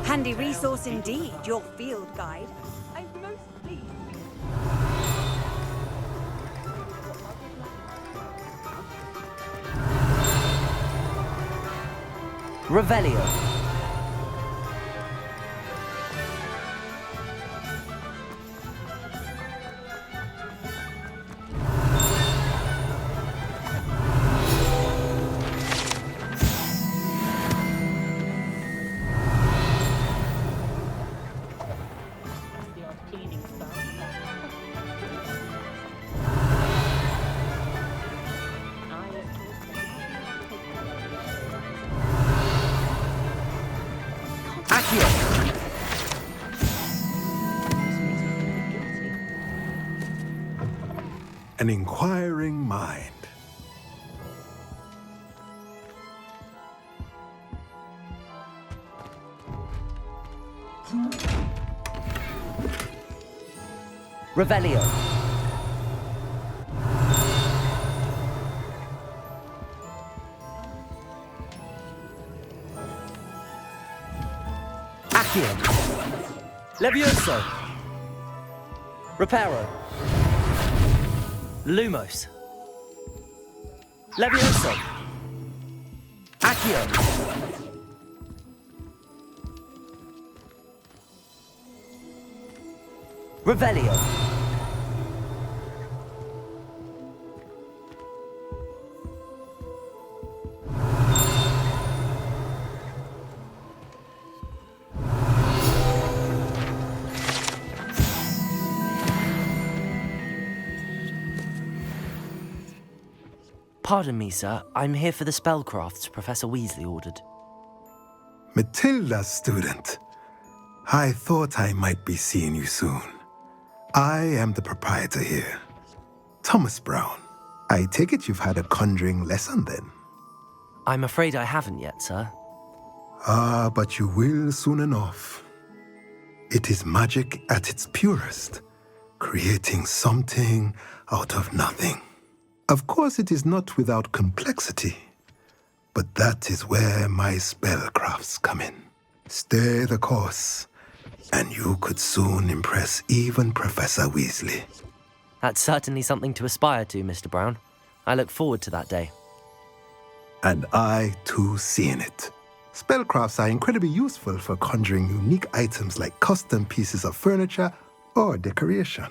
Handy resource indeed, your field guide. I'm most pleased. Revelio. Cleaning stuff. an inquiring mind. Revelio. Accio. Levioso. Reparo. Lumos. Levioso. Accio. Revelio. Pardon me, sir. I'm here for the spellcrafts Professor Weasley ordered. Matilda's student. I thought I might be seeing you soon. I am the proprietor here, Thomas Brown. I take it you've had a conjuring lesson then? I'm afraid I haven't yet, sir. Ah, but you will soon enough. It is magic at its purest, creating something out of nothing. Of course, it is not without complexity, but that is where my spellcrafts come in. Stay the course, and you could soon impress even Professor Weasley. That's certainly something to aspire to, Mr. Brown. I look forward to that day. And I, too, seeing it. Spellcrafts are incredibly useful for conjuring unique items like custom pieces of furniture or decoration.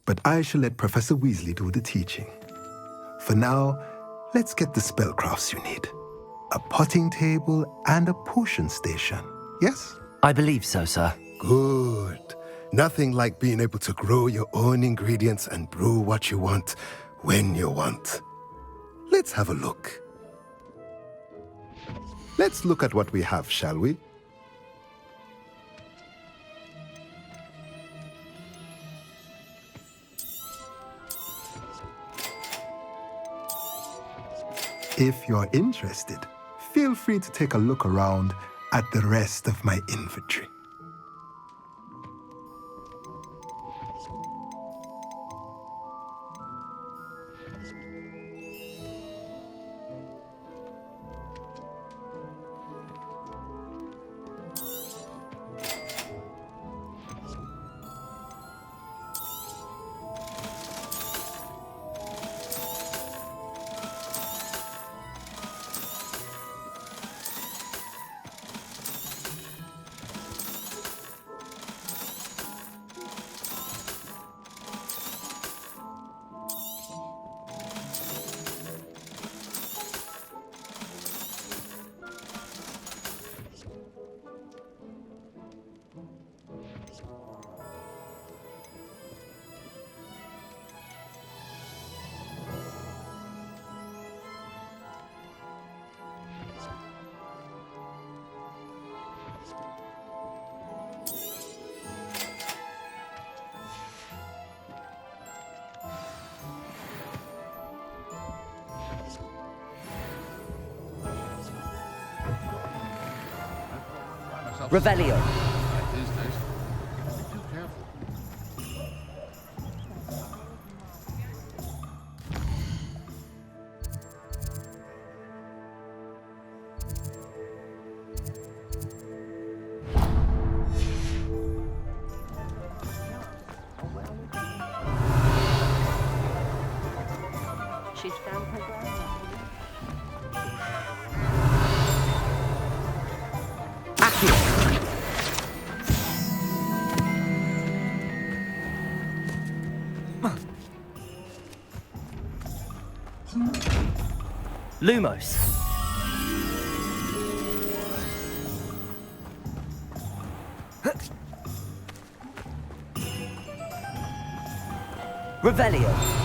But I shall let Professor Weasley do the teaching. For now, let's get the spellcrafts you need. A potting table and a potion station, yes? I believe so, sir. Good. Nothing like being able to grow your own ingredients and brew what you want when you want. Let's have a look. Let's look at what we have, shall we? If you're interested, feel free to take a look around at the rest of my inventory. Revelio. She's found her ground. Lumos. Revelio.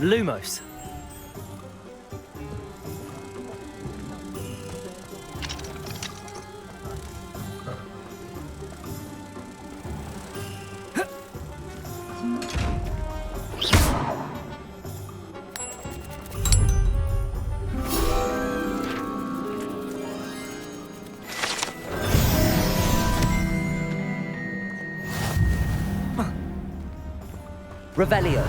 Lumos. Revelio.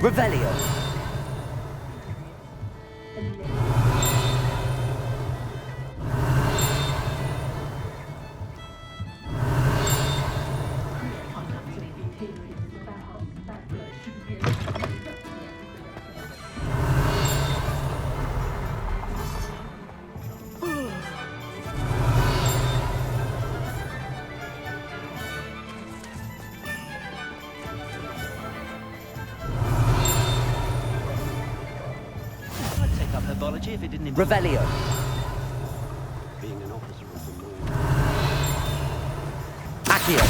Revelio. If it didn't Revelio. Being an officer of the law. Accio.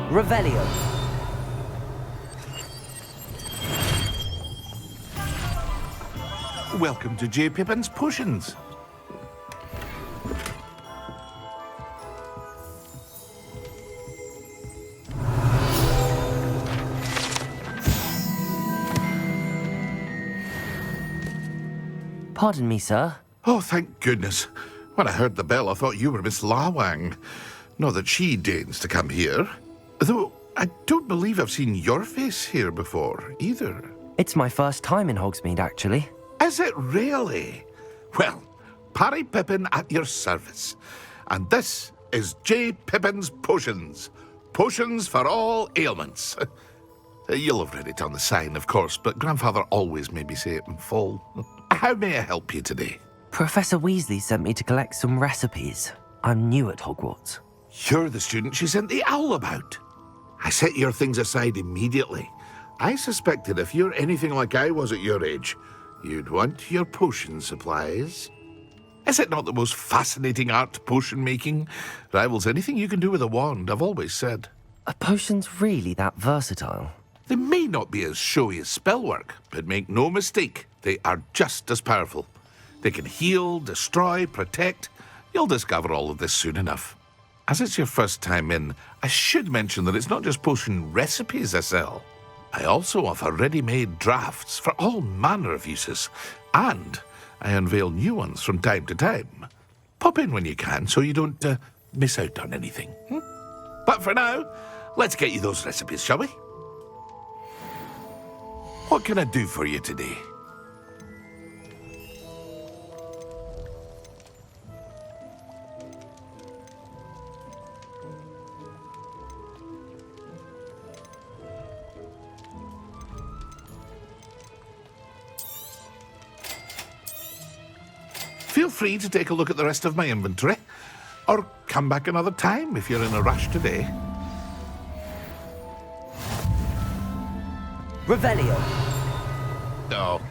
Revelio. Welcome to J. Pippin's Potions. Pardon me, sir. Oh, thank goodness. When I heard the bell, I thought you were Miss Lawang. Not that she deigns to come here. Though, I don't believe I've seen your face here before, either. It's my first time in Hogsmeade, actually. Is it really? Well, Parry Pippin at your service. And this is J. Pippin's Potions. Potions for all ailments. You'll have read it on the sign, of course, but Grandfather always made me say it in full. How may I help you today? Professor Weasley sent me to collect some recipes. I'm new at Hogwarts. You're the student she sent the owl about. I set your things aside immediately. I suspected if you're anything like I was at your age, you'd want your potion supplies. Is it not the most fascinating art, potion making? Rivals anything you can do with a wand, I've always said. Are potions really that versatile? They may not be as showy as spellwork, but make no mistake, they are just as powerful. They can heal, destroy, protect. You'll discover all of this soon enough. As it's your first time in, I should mention that it's not just potion recipes I sell. I also offer ready-made drafts for all manner of uses, and I unveil new ones from time to time. Pop in when you can so you don't miss out on anything. But for now, let's get you those recipes, shall we? What can I do for you today? Feel free to take a look at the rest of my inventory, or come back another time if you're in a rush today. Revelio. Oh.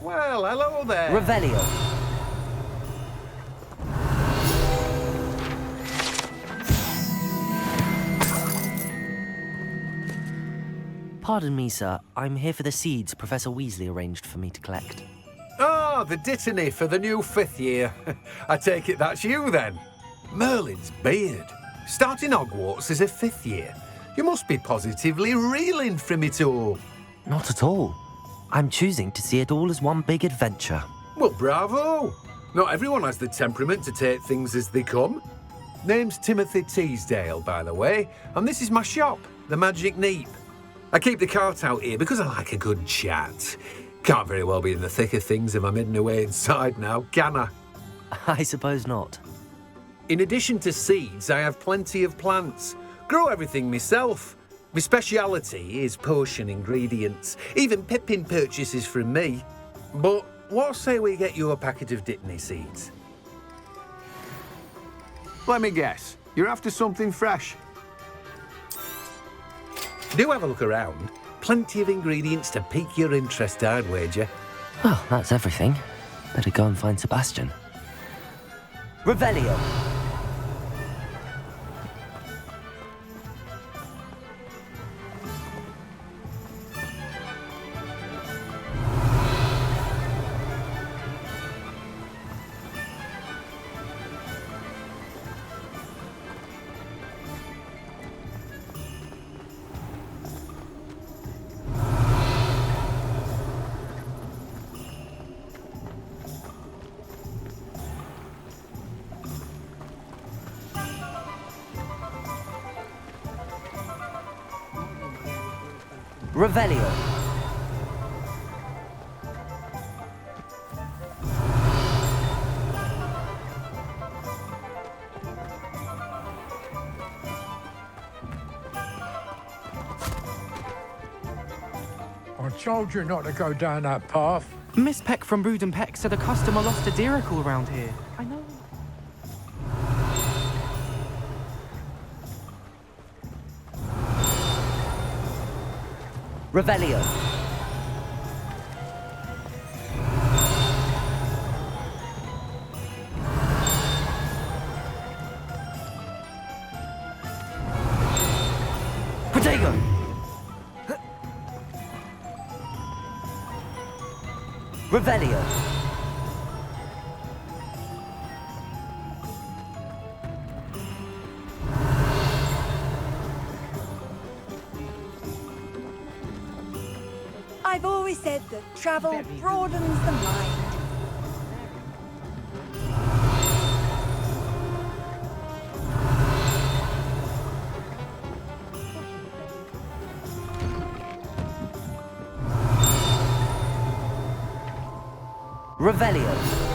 Well, hello there. Revelio. Pardon me, sir. I'm here for the seeds Professor Weasley arranged for me to collect. Ah, the dittany for the new 5th year. I take it that's you, then. Merlin's beard. Starting Hogwarts as a 5th year. You must be positively reeling from it all. Not at all. I'm choosing to see it all as one big adventure. Well, bravo. Not everyone has the temperament to take things as they come. Name's Timothy Teasdale, by the way, and this is my shop, the Magic Neep. I keep the cart out here because I like a good chat. Can't very well be in the thick of things if I'm hidden away inside now, can I? I suppose not. In addition to seeds, I have plenty of plants. Grow everything myself. My speciality is potion ingredients. Even Pippin purchases from me. But what say we get you a packet of Dittany seeds? Let me guess. You're after something fresh. Do have a look around. Plenty of ingredients to pique your interest, I'd wager. Well, that's everything. Better go and find Sebastian. Revelio! Revelio. I told you not to go down that path. Miss Peck from Brood and Peck said a customer lost a diricle around here. I know. Revelio. Protego! Revelio. I've always said that travel broadens the mind. Revelio.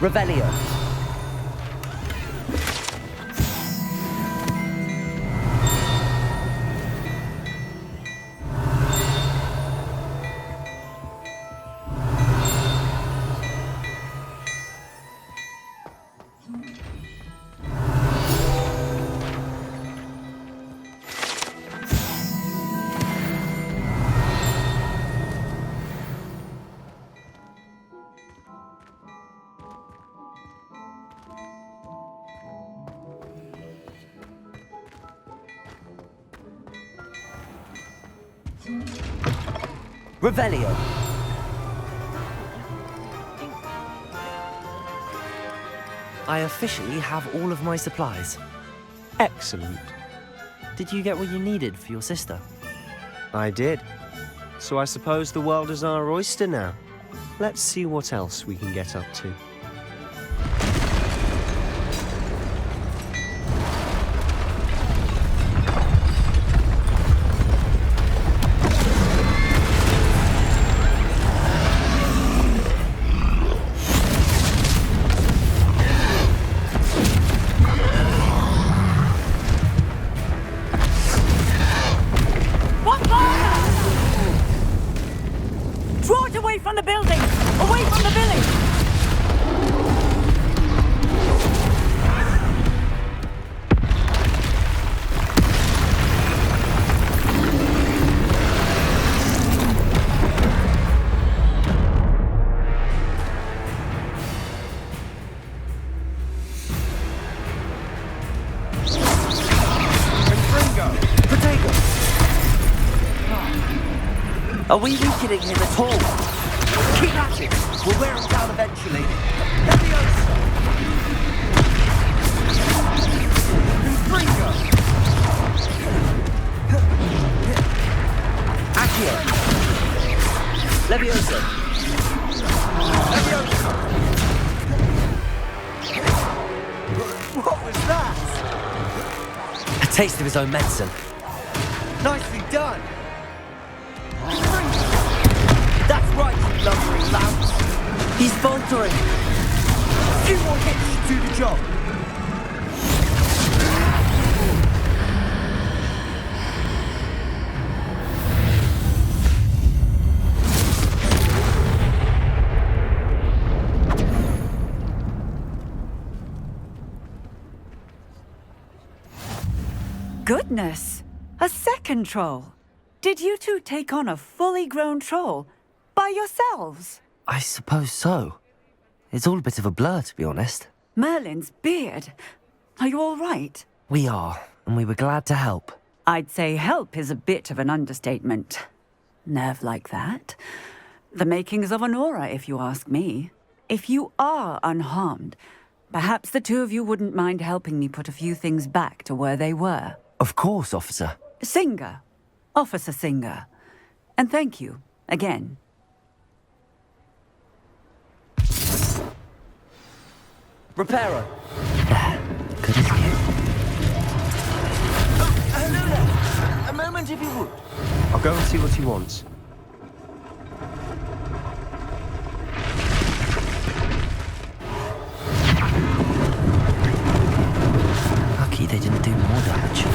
Revelio. Revelio. I officially have all of my supplies. Excellent. Did you get what you needed for your sister? I did. So I suppose the world is our oyster now. Let's see what else we can get up to. Are we weakening him at all? Keep at it! We'll wear him down eventually. Leviosa! Intriga! Accio! Leviosa! Leviosa! What was that? A taste of his own medicine. Nicely done! That's right, you lumbering louse! He's faltering! A few more hits to do the job! Goodness! A second troll! Did you two take on a fully grown troll by yourselves? I suppose so. It's all a bit of a blur, to be honest. Merlin's beard. Are you all right? We are, and we were glad to help. I'd say help is a bit of an understatement. Nerve like that. The makings of an aura, if you ask me. If you are unharmed, perhaps the two of you wouldn't mind helping me put a few things back to where they were. Of course, officer. Singer. Officer Singer. And thank you, again. Reparo. Good as new. Hello there. A moment if you would. I'll go and see what he wants. Lucky they didn't do more damage.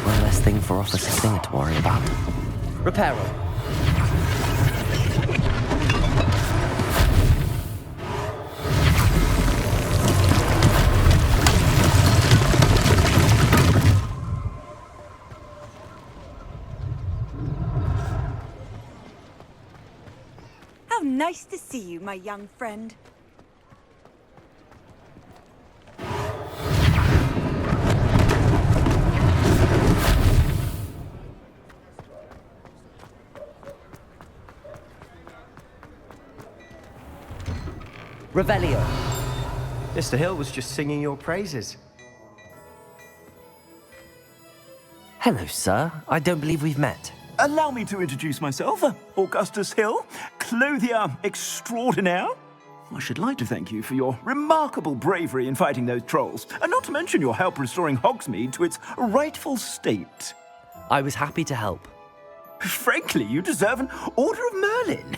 One less thing for Officer Singer to worry about. Reparo. How nice to see you, my young friend. Revelio. Mr. Hill was just singing your praises. Hello, sir. I don't believe we've met. Allow me to introduce myself, Augustus Hill, clothier extraordinaire. I should like to thank you for your remarkable bravery in fighting those trolls, and not to mention your help restoring Hogsmeade to its rightful state. I was happy to help. Frankly, you deserve an Order of Merlin.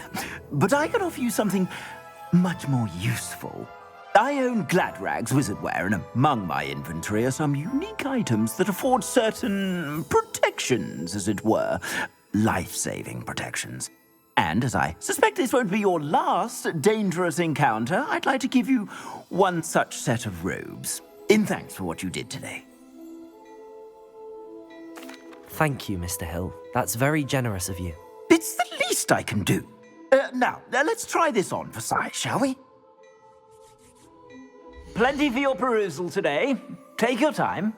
But I can offer you something much more useful. I own Gladrag's wizardware, and among my inventory are some unique items that afford certain protections, as it were. Life-saving protections. And as I suspect this won't be your last dangerous encounter, I'd like to give you one such set of robes, in thanks for what you did today. Thank you, Mr. Hill. That's very generous of you. It's the least I can do. Now, let's try this on for size, shall we? Plenty for your perusal today. Take your time.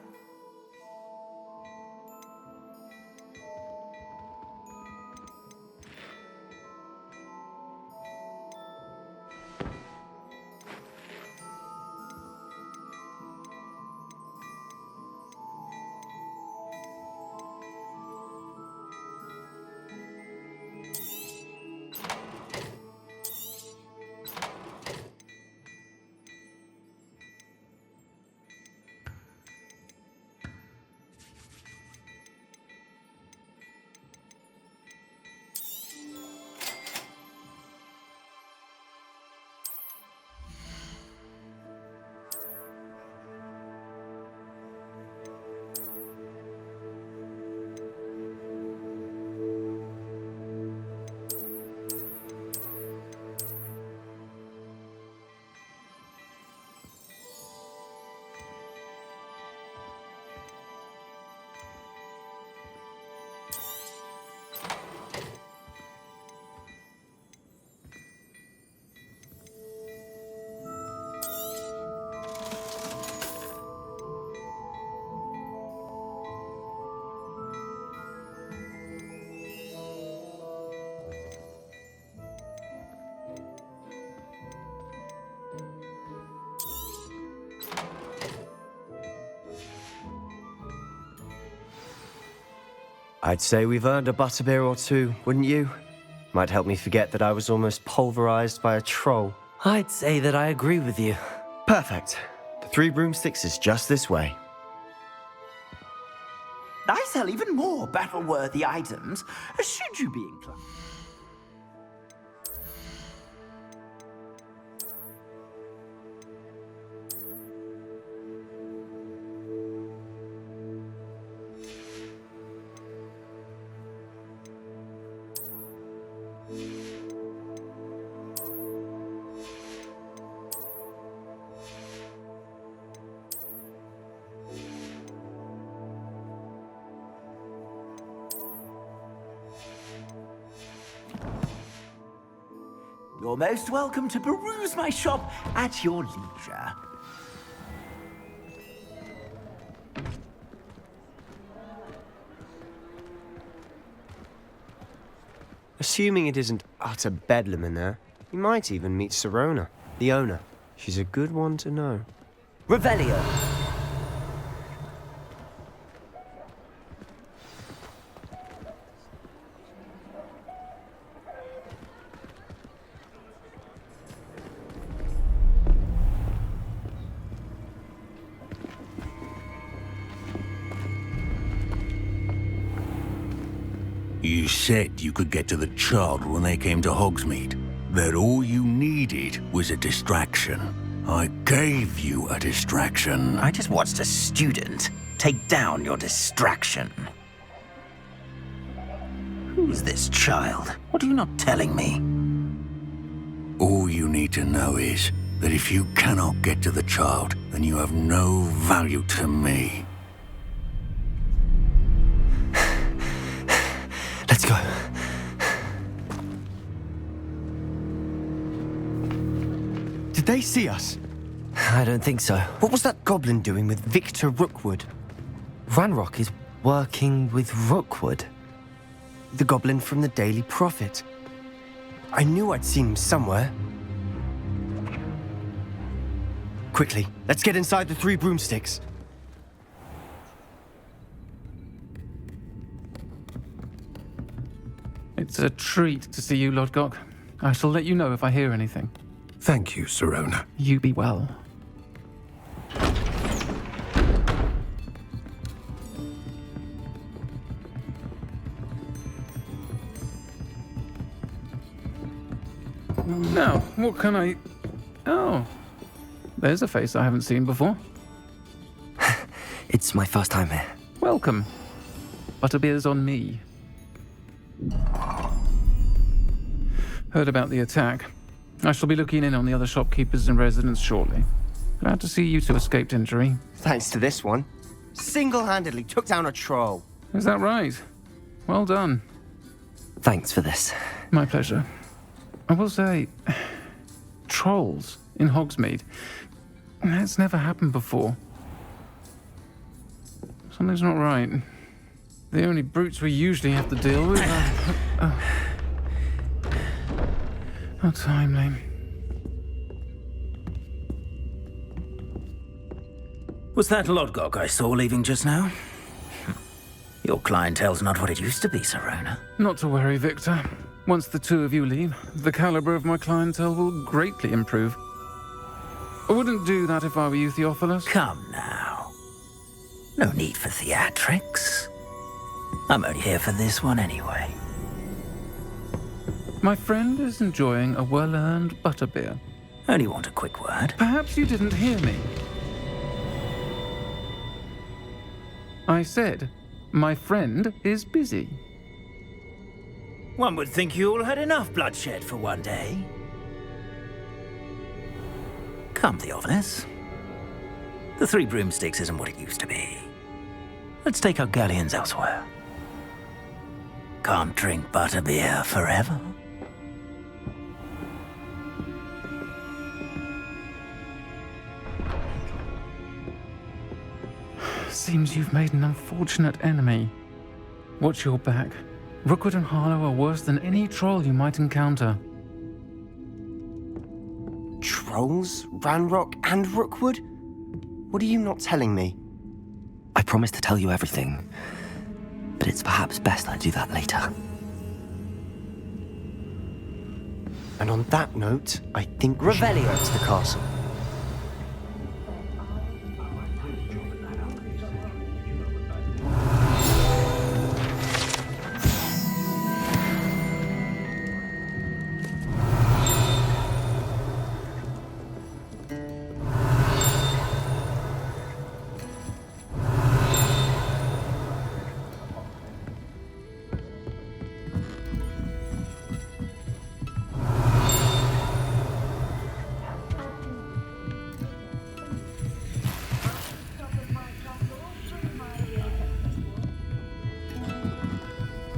I'd say we've earned a butterbeer or two, wouldn't you? Might help me forget that I was almost pulverized by a troll. I'd say that I agree with you. Perfect. The Three Broomsticks is just this way. I sell even more battle-worthy items, should you be inclined. You're most welcome to peruse my shop at your leisure. Assuming it isn't utter bedlam in there, you might even meet Sirona, the owner. She's a good one to know. Revelio. You said you could get to the child when they came to Hogsmeade. That all you needed was a distraction. I gave you a distraction. I just watched a student take down your distraction. Who's this child? What are you not telling me? All you need to know is that if you cannot get to the child, then you have no value to me. Let's go. Did they see us? I don't think so. What was that goblin doing with Victor Rookwood? Ranrock is working with Rookwood. The goblin from the Daily Prophet. I knew I'd seen him somewhere. Quickly, let's get inside the Three Broomsticks. It's a treat to see you, Lodgok. I shall let you know if I hear anything. Thank you, Sirona. You be well. Now, what can I... Oh, there's a face I haven't seen before. It's my first time here. Welcome. Butterbeer's on me. Heard about the attack. I shall be looking in on the other shopkeepers and residents shortly. Glad to see you two escaped injury. Thanks to this one. Single-handedly took down a troll. Is that right? Well done. Thanks for this. My pleasure. I will say, trolls in Hogsmeade. That's never happened before. Something's not right. The only brutes we usually have to deal with are... How timely. Was that Lodgok I saw leaving just now? Your clientele's not what it used to be, Sirona. Not to worry, Victor. Once the two of you leave, the caliber of my clientele will greatly improve. I wouldn't do that if I were you, Theophilus. Come now. No need for theatrics. I'm only here for this one anyway. My friend is enjoying a well-earned butterbeer. Only want a quick word. Perhaps you didn't hear me. I said, my friend is busy. One would think you all had enough bloodshed for one day. Come, Theophilus. The Three Broomsticks isn't what it used to be. Let's take our galleons elsewhere. Can't drink butterbeer forever. Seems you've made an unfortunate enemy. Watch your back. Rookwood and Harlow are worse than any troll you might encounter. Trolls? Ranrock and Rookwood? What are you not telling me? I promised to tell you everything. but it's perhaps best I do that later. And on that note, I think we should Revelio. go to the castle.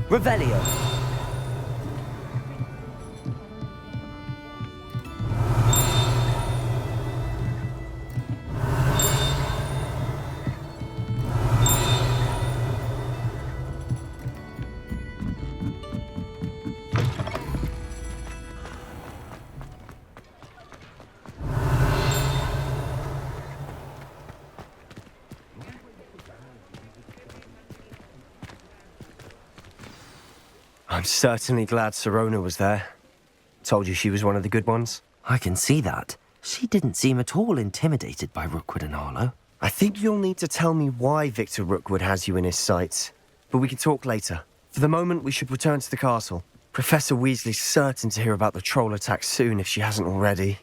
Revelio. I'm certainly glad Sirona was there. Told you she was one of the good ones. I can see that. She didn't seem at all intimidated by Rookwood and Arlo. I think you'll need to tell me why Victor Rookwood has you in his sights. But we can talk later. For the moment, we should return to the castle. Professor Weasley's certain to hear about the troll attack soon if she hasn't already.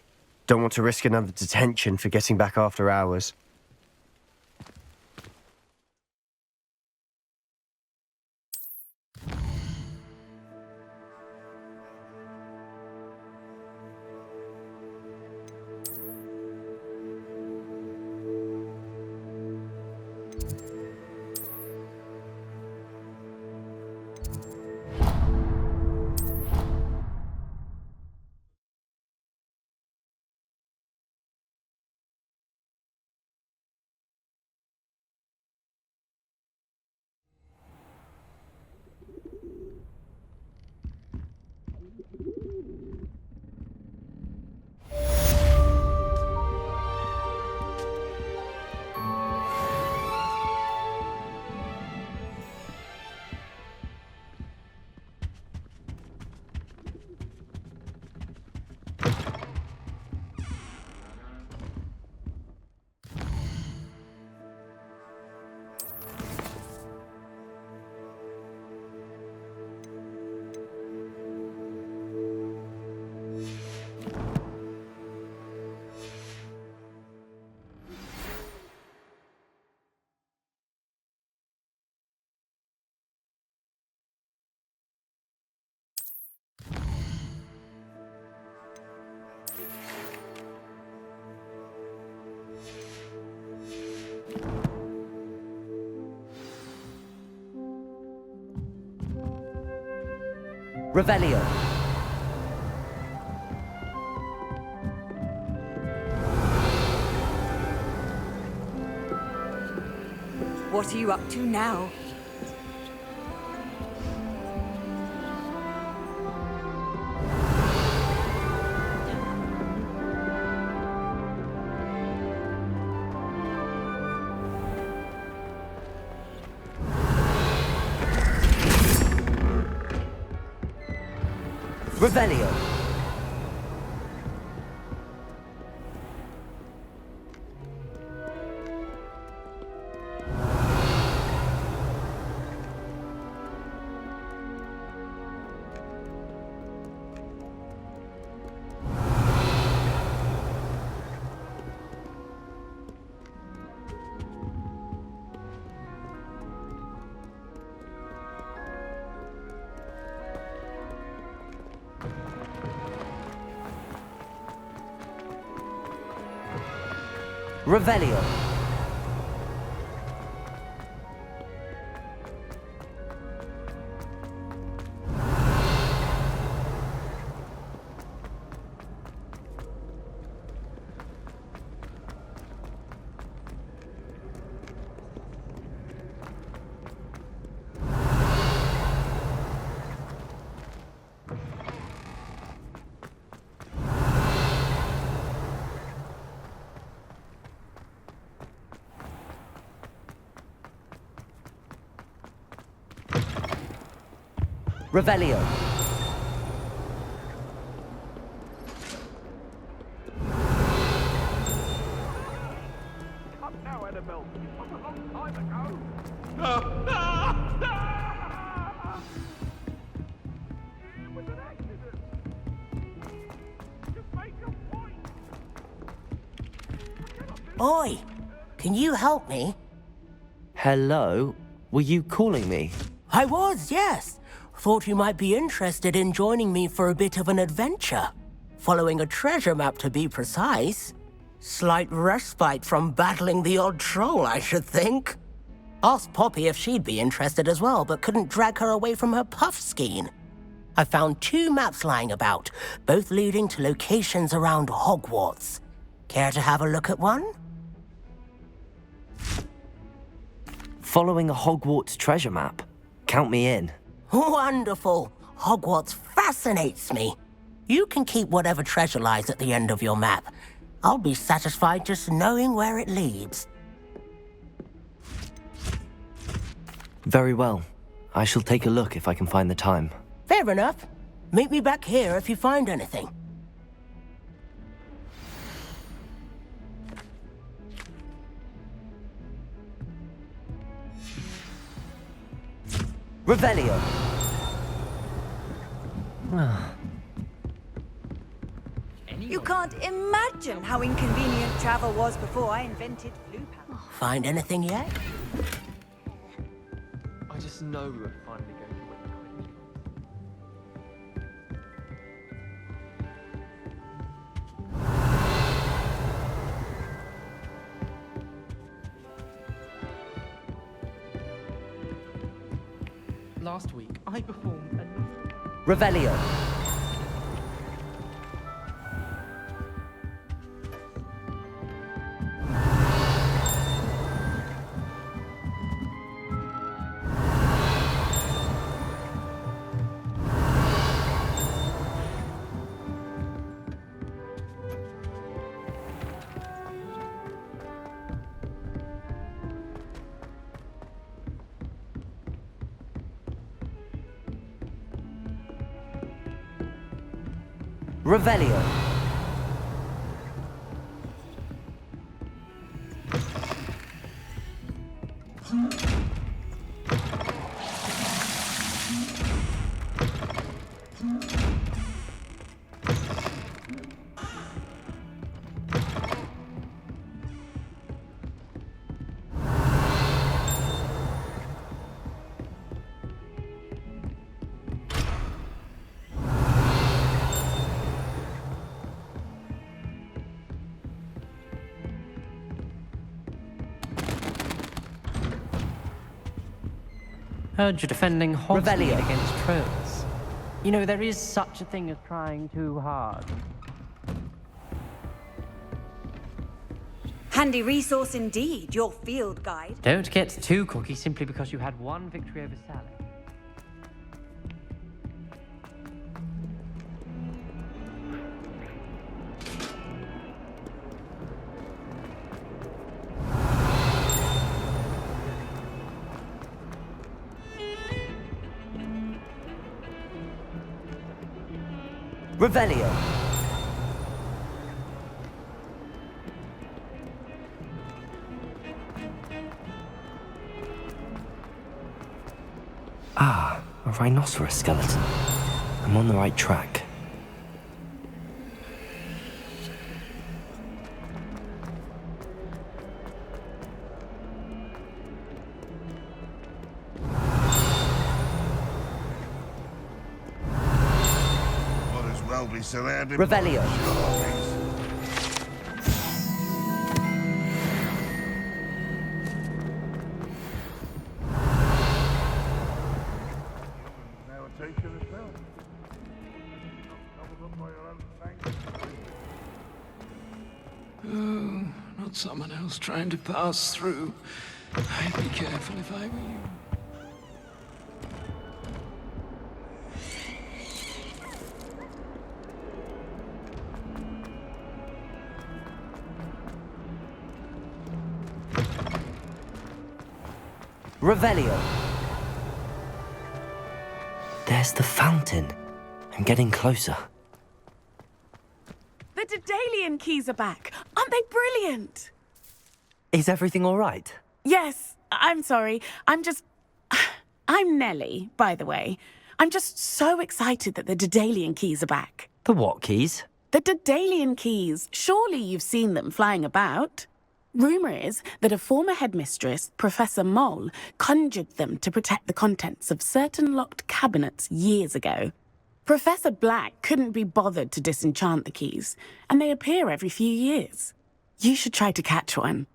Don't want to risk another detention for getting back after hours. Revelio. What are you up to now? Revelio. Revelio. Revelio. Come now, Annabelle. It was a long time ago. It was an accident. Just make a point. Oi, can you help me? Hello? Were you calling me? I was, yes. Thought you might be interested in joining me for a bit of an adventure. Following a treasure map, to be precise. Slight respite from battling the odd troll, I should think. Asked Poppy if she'd be interested as well, but couldn't drag her away from her puff skein. I found 2 maps lying about, both leading to locations around Hogwarts. Care to have a look at one? Following a Hogwarts treasure map. Count me in. Wonderful. Hogwarts fascinates me. You can keep whatever treasure lies at the end of your map. I'll be satisfied just knowing where it leads. Very well. I shall take a look if I can find the time. Fair enough. Meet me back here if you find anything. Revelio. You can't imagine how inconvenient travel was before I invented Blue Power. Find anything yet? I just know we're finally going to win the Quidditch. Last week, I performed a... Revelio. Revelio. Heard you're defending Hogsmeade Revelio. against trolls. You know, there is such a thing as trying too hard. Handy resource indeed, your field guide. Don't get too cocky simply because you had one victory over Sally. Revelio. Ah, a rhinoceros skeleton. I'm on the right track. Be surrounded Revelio. Oh, not someone else trying to pass through. I'd be careful if I were you. Revelio. There's the fountain. I'm getting closer. The Daedalian keys are back. Aren't they brilliant? Is everything all right? Yes, I'm sorry. I'm Nellie, by the way. I'm just so excited that the Daedalian keys are back. The what keys? The Daedalian keys. Surely you've seen them flying about. Rumour is that a former headmistress, Professor Moll, conjured them to protect the contents of certain locked cabinets years ago. Professor Black couldn't be bothered to disenchant the keys, and they appear every few years. You should try to catch one.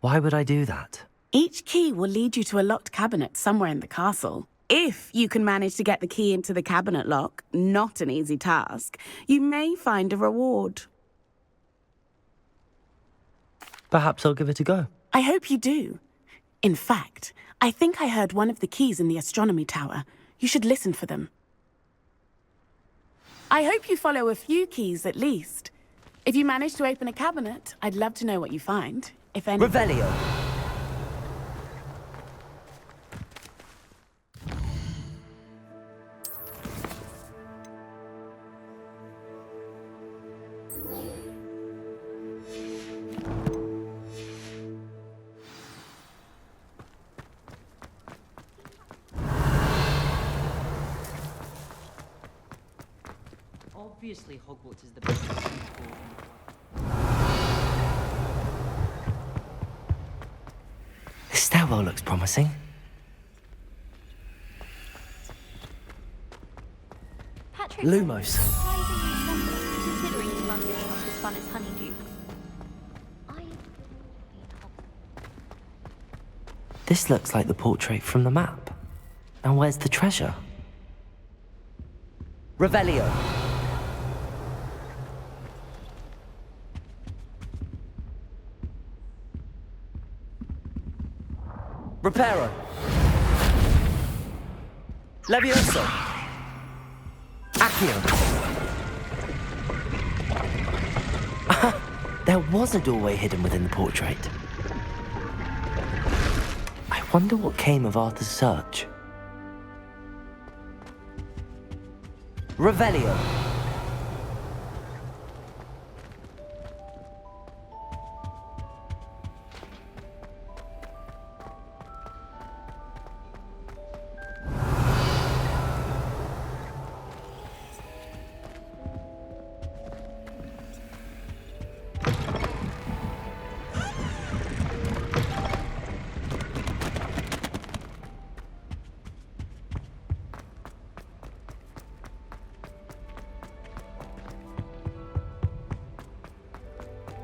Why would I do that? Each key will lead you to a locked cabinet somewhere in the castle. If you can manage to get the key into the cabinet lock, not an easy task, you may find a reward. Perhaps I'll give it a go. I hope you do. In fact, I think I heard one of the keys in the astronomy tower. You should listen for them. I hope you follow a few keys at least. If you manage to open a cabinet, I'd love to know what you find, if any. Revelio! Obviously, Hogwarts is the best school. The stairwell looks promising. Patrick, Lumos. surprisingly simple, considering you run your shop as fun as Honeydew. This looks like the portrait from the map. Now where's the treasure? Revelio. Reparo. Levioso. Accio. There was a doorway hidden within the portrait. I wonder what came of Arthur's search. Revelio.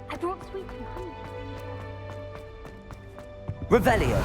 I brought sweets and honey. Revelio.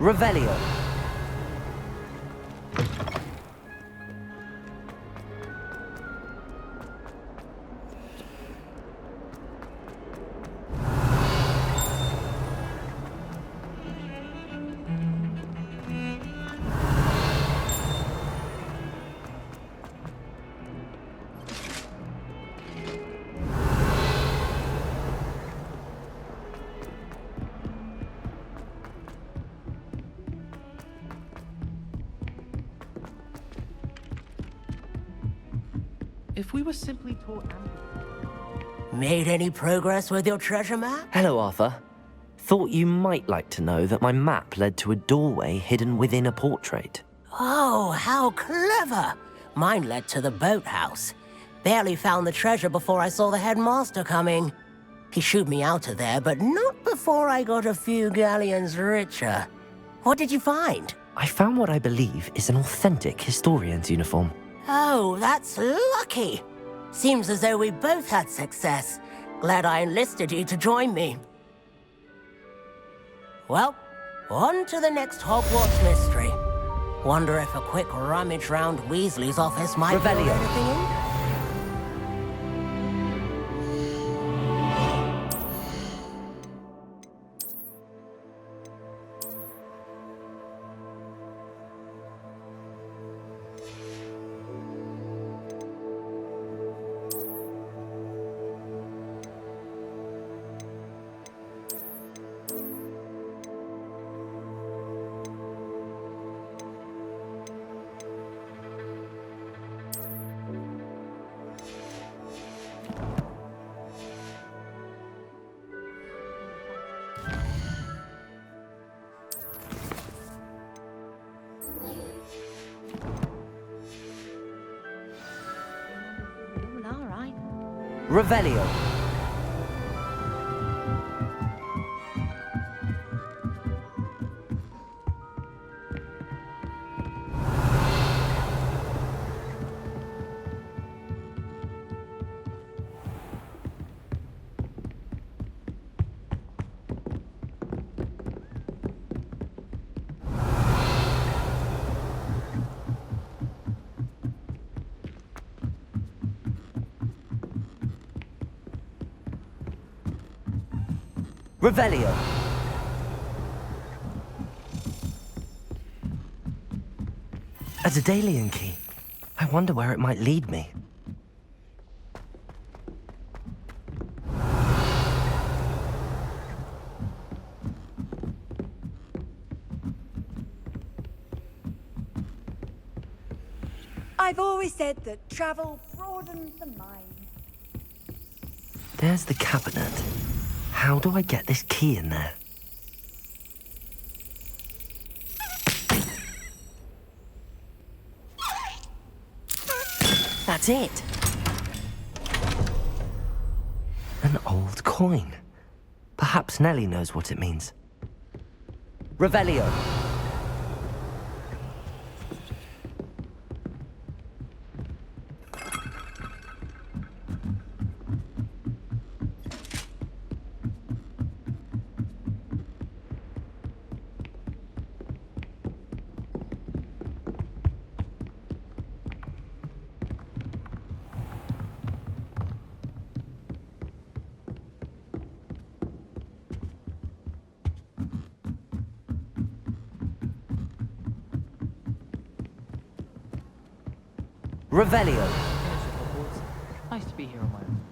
Revelio. If we were simply taught... Made any progress with your treasure map? Hello, Arthur. Thought you might like to know that my map led to a doorway hidden within a portrait. Oh, how clever! Mine led to the boathouse. Barely found the treasure before I saw the headmaster coming. He shooed me out of there, but not before I got a few galleons richer. What did you find? I found what I believe is an authentic historian's uniform. Oh, that's lucky. Seems as though we both had success. Glad I enlisted you to join me. Well, on to the next Hogwarts mystery. Wonder if a quick rummage round Weasley's office might fill Revelio. anything in? All right. Revelio. Revelio. A Daedalian key. I wonder where it might lead me. I've always said that travel broadens the mind. There's the cabinet. How do I get this key in there? That's it. An old coin. Perhaps Nellie knows what it means. Revelio. Revelio. Nice to be here on my own.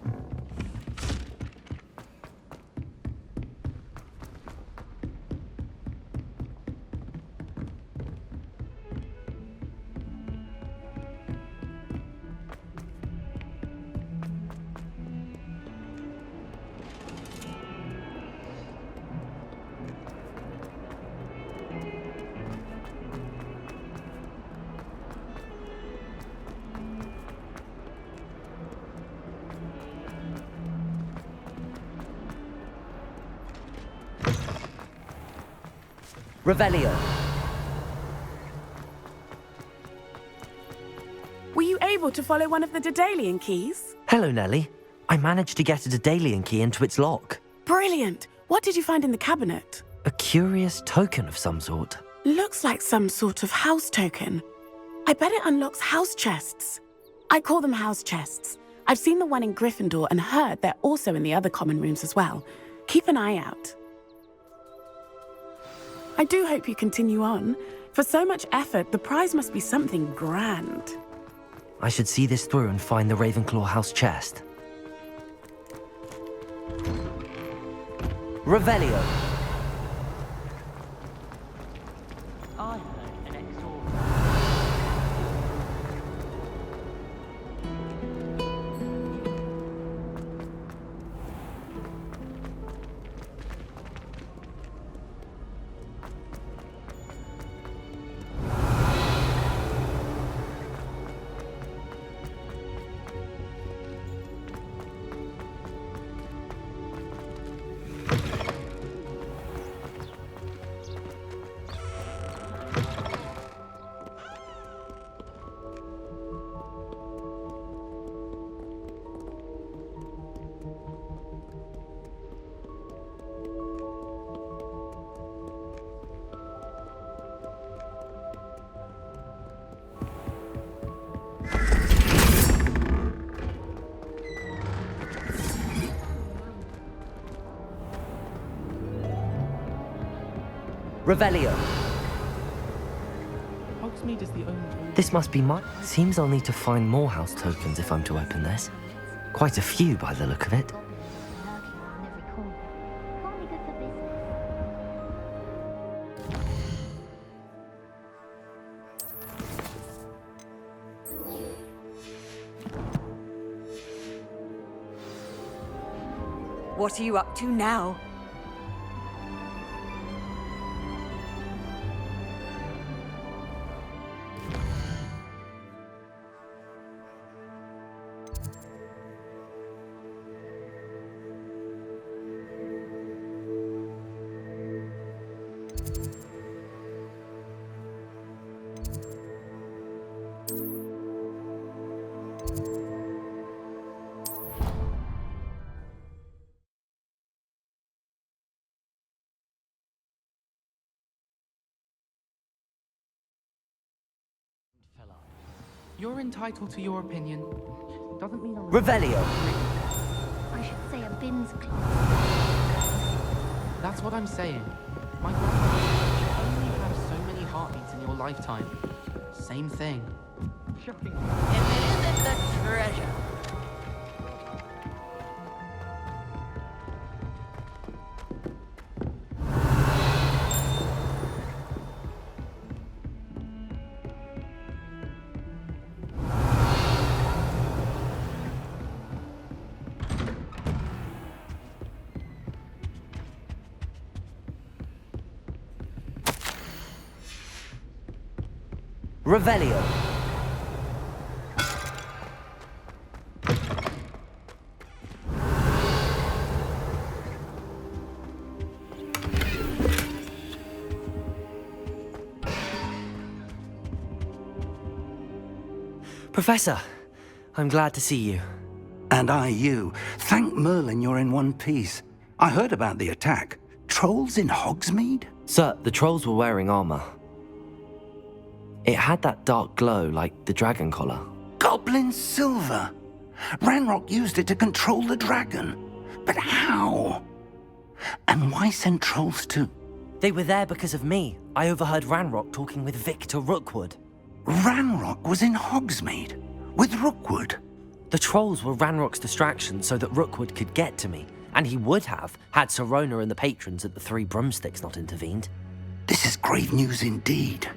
Revelio. Were you able to follow one of the Daedalian keys? Hello, Nellie. I managed to get a Daedalian key into its lock. Brilliant. What did you find in the cabinet? A curious token of some sort. Looks like some sort of house token. I bet it unlocks house chests. I call them house chests. I've seen the one in Gryffindor and heard they're also in the other common rooms as well. Keep an eye out. I do hope you continue on. For so much effort, the prize must be something grand. I should see this through and find the Ravenclaw house chest. Revelio. I heard an extraordinary. Revelio. Hogsmeade is the only... This must be mine. Seems I'll need to find more house tokens if I'm to open this. Quite a few by the look of it. What are you up to now? You're entitled to your opinion. Doesn't mean I'm... Revelio. I should say a bins club. That's what I'm saying. My grandmother only have so many heartbeats in your lifetime. Same thing. Shocking. If it isn't the treasure. Revelio. Professor, I'm glad to see you. And I you. Thank Merlin you're in one piece. I heard about the attack. Trolls in Hogsmeade? Sir, the trolls were wearing armor. It had that dark glow like the dragon collar. Goblin silver! Ranrock used it to control the dragon. But how? And why send trolls to... They were there because of me. I overheard Ranrock talking with Victor Rookwood. Ranrock was in Hogsmeade? With Rookwood? The trolls were Ranrock's distraction so that Rookwood could get to me. And he would have, had Sirona and the patrons at the Three Broomsticks not intervened. This is grave news indeed.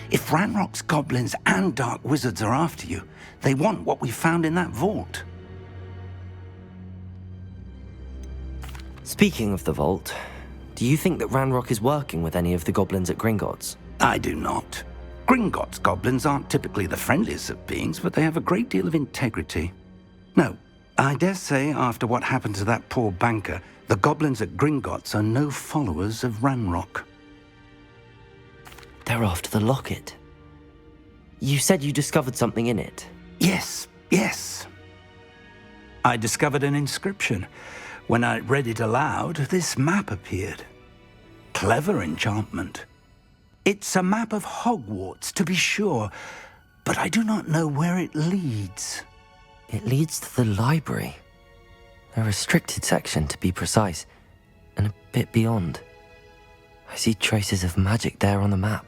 If Ranrock's goblins and dark wizards are after you, they want what we found in that vault. Speaking of the vault, do you think that Ranrock is working with any of the goblins at Gringotts? I do not. Gringotts goblins aren't typically the friendliest of beings, but they have a great deal of integrity. No, I dare say after what happened to that poor banker, the goblins at Gringotts are no followers of Ranrock. They're after the locket. You said you discovered something in it. Yes. I discovered an inscription. When I read it aloud, this map appeared. Clever enchantment. It's a map of Hogwarts, to be sure, but I do not know where it leads. It leads to the library. A restricted section, to be precise, and a bit beyond. I see traces of magic there on the map.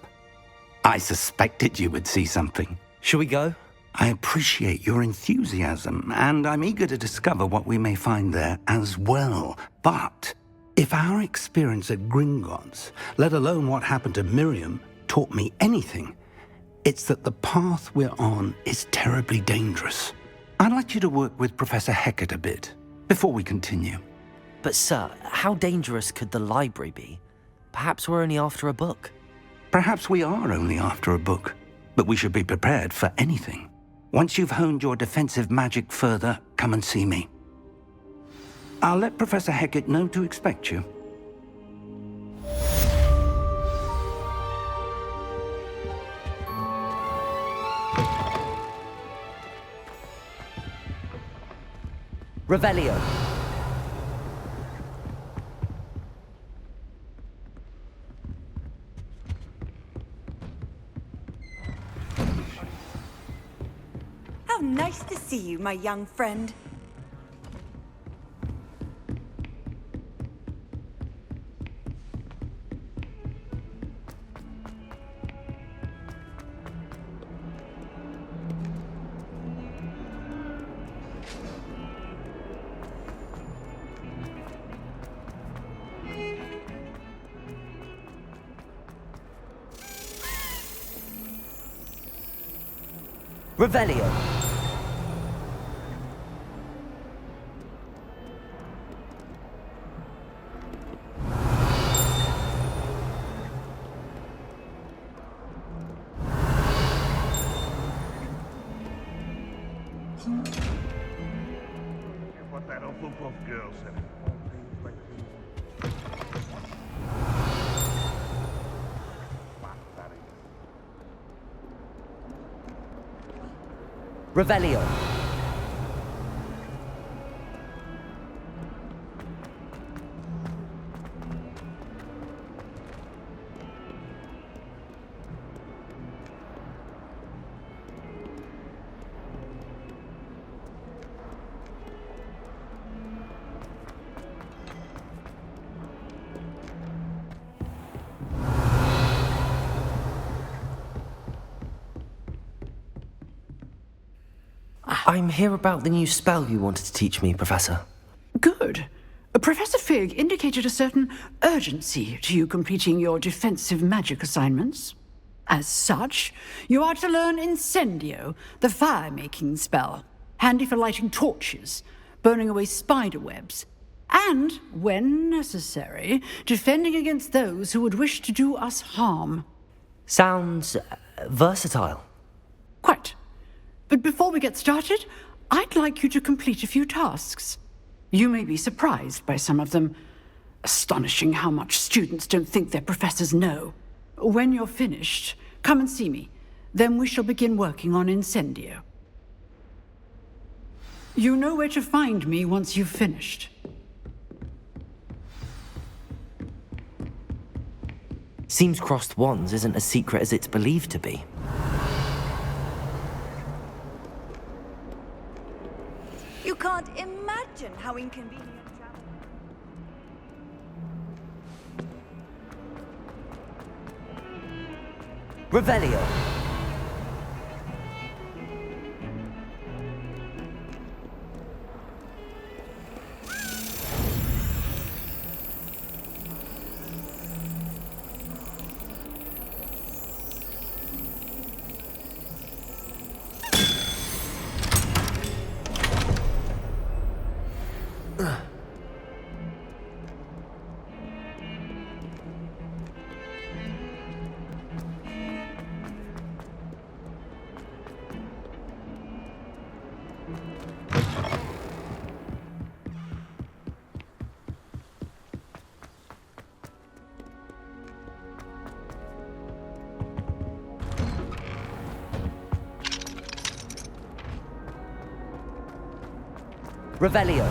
I suspected you would see something. Shall we go? I appreciate your enthusiasm, and I'm eager to discover what we may find there as well. But if our experience at Gringotts, let alone what happened to Miriam, taught me anything, it's that the path we're on is terribly dangerous. I'd like you to work with Professor Hecat a bit before we continue. But sir, how dangerous could the library be? Perhaps we're only after a book. Perhaps we are only after a book, but we should be prepared for anything. Once you've honed your defensive magic further, come and see me. I'll let Professor Hecat know to expect you. Revelio. How nice to see you, my young friend. Revelio. What that Hufflepuff girl said. Revelio. I'm here about the new spell you wanted to teach me, Professor. Good. Professor Fig indicated a certain urgency to you completing your defensive magic assignments. As such, you are to learn Incendio, the fire-making spell, handy for lighting torches, burning away spider webs, and, when necessary, defending against those who would wish to do us harm. Sounds versatile. Quite. But before we get started, I'd like you to complete a few tasks. You may be surprised by some of them. Astonishing how much students don't think their professors know. When you're finished, come and see me. Then we shall begin working on Incendio. You know where to find me once you've finished. Seems crossed wands isn't as secret as it's believed to be. You can't imagine how inconvenient travel. Revelio. Revelio.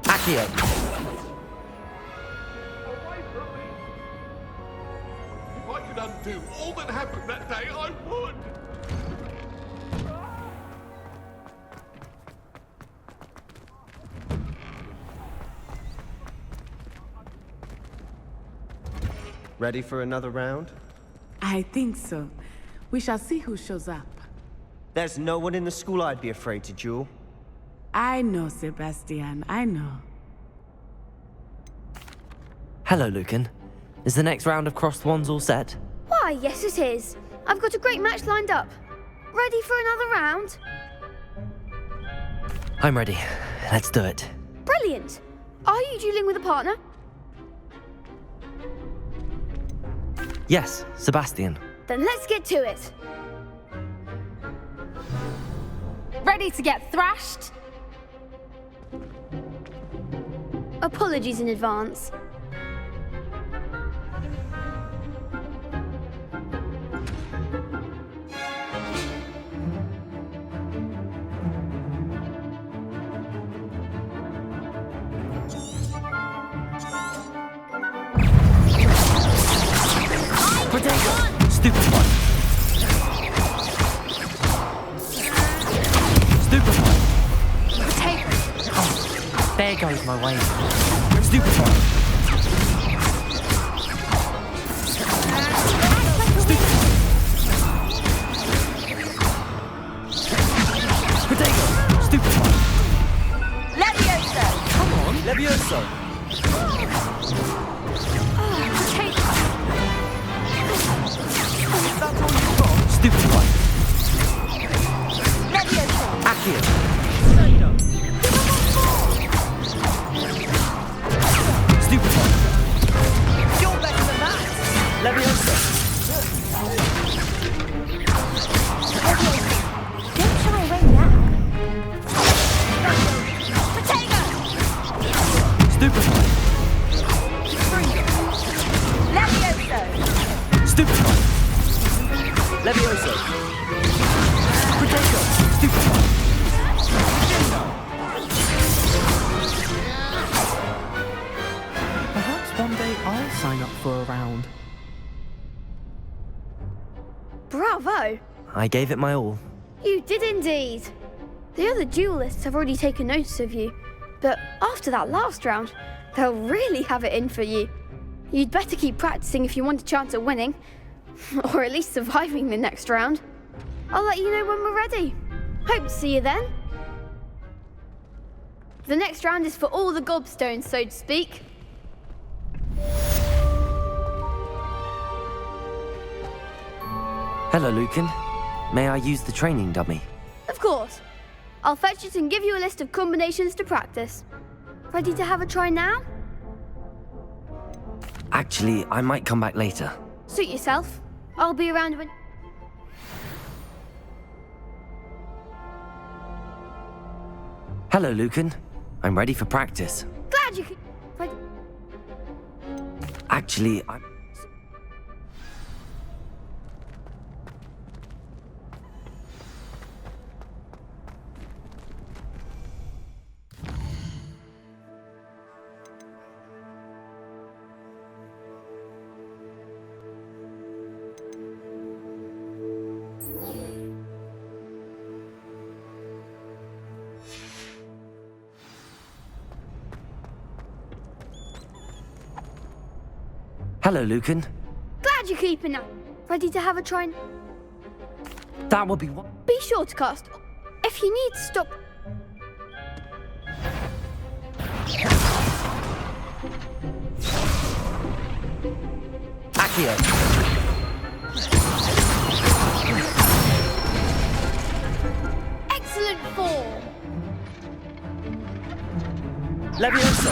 Accio. Away from me! If I could undo all that happened that day, I would! Ready for another round? I think so. We shall see who shows up. There's no one in the school I'd be afraid to duel. I know, Sebastian. I know. Hello, Lucan. Is the next round of crossed wands all set? Why, yes it is. I've got a great match lined up. Ready for another round? I'm ready. Let's do it. Brilliant. Are you dueling with a partner? Yes, Sebastian. Then let's get to it. Ready to get thrashed? Apologies in advance. Stupefy. Stupefy. Oh, there goes my wave. Stupefy. Levioso! Stupefy! Accio! Stupefy! You're better than that! Levioso! Don't shy away now. Potato! Stupefy! Levioso! Stupefy! Levioso! Potato! Stupefy! Perhaps one day I'll sign up for a round. Bravo! I gave it my all. You did indeed. The other duelists have already taken notice of you, but after that last round, they'll really have it in for you. You'd better keep practicing if you want a chance at winning, or at least surviving the next round. I'll let you know when we're ready. Hope to see you then. The next round is for all the gobstones, so to speak. Hello, Lucan. May I use the training dummy? Of course. I'll fetch it and give you a list of combinations to practice. Ready to have a try now? Actually, I might come back later. Suit yourself. I'll be around when... Hello, Lucan. I'm ready for practice. Glad you could... Actually, I'm... Hello, Lucan. Glad you're keeping up. Ready to have a try? That will be one. Be sure to cast. If you need to stop... Accio. Excellent form. Levioso.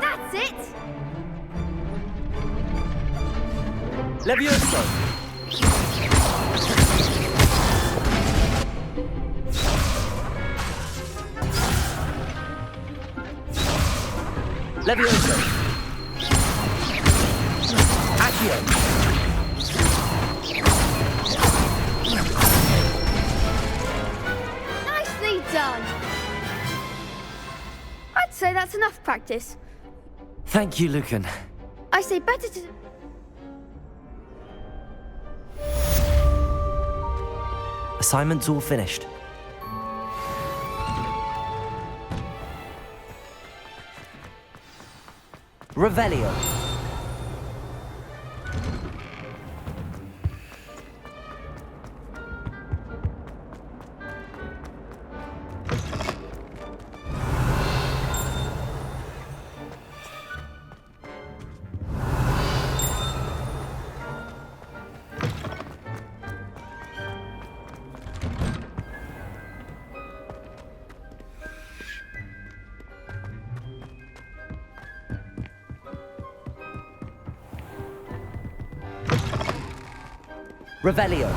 That's it. Levioso. Levioso. Accio. Nicely done. I'd say that's enough practice. Thank you, Lucan. I say better to... Assignment's all finished. Revelio. Revelio.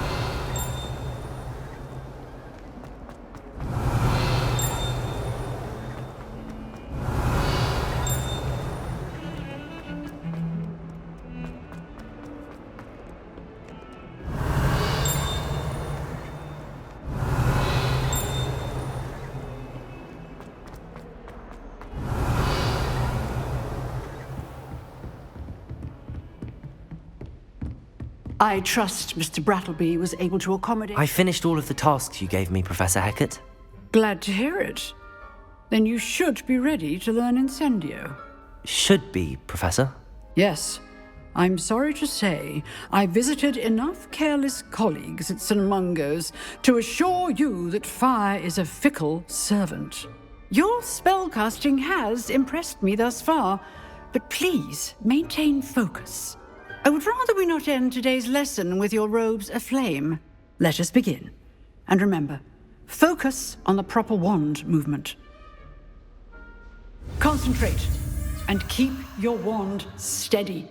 I trust Mr. Brattleby was able to accommodate... I finished all of the tasks you gave me, Professor Hecat. Glad to hear it. Then you should be ready to learn Incendio. Should be, Professor. Yes. I'm sorry to say, I visited enough careless colleagues at St. Mungo's to assure you that fire is a fickle servant. Your spellcasting has impressed me thus far, but please maintain focus. I would rather we not end today's lesson with your robes aflame. Let us begin. And remember, focus on the proper wand movement. Concentrate, and keep your wand steady.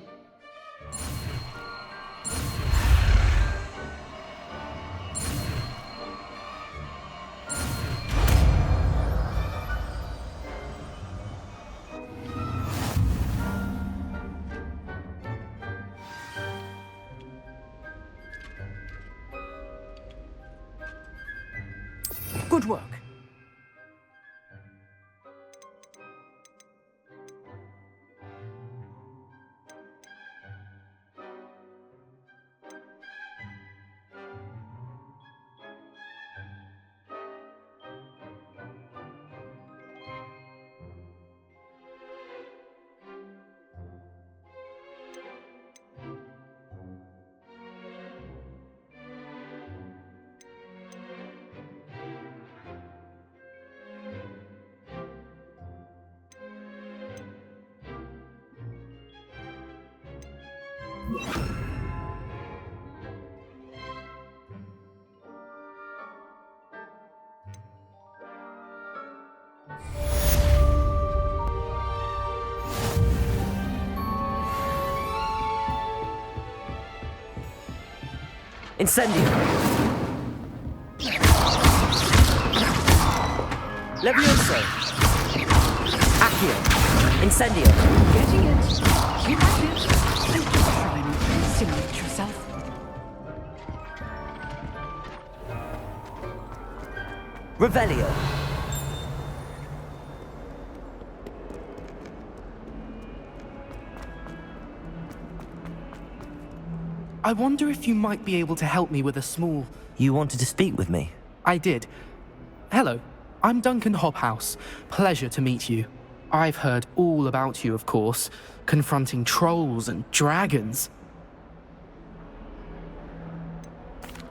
Good work. Incendio! Levioso! Accio! Incendio! Getting it. Keep at it. And don't try and insinuate yourself. Revelio! I wonder if you might be able to help me with a small... You wanted to speak with me? I did. Hello, I'm Duncan Hobhouse. Pleasure to meet you. I've heard all about you, of course, confronting trolls and dragons.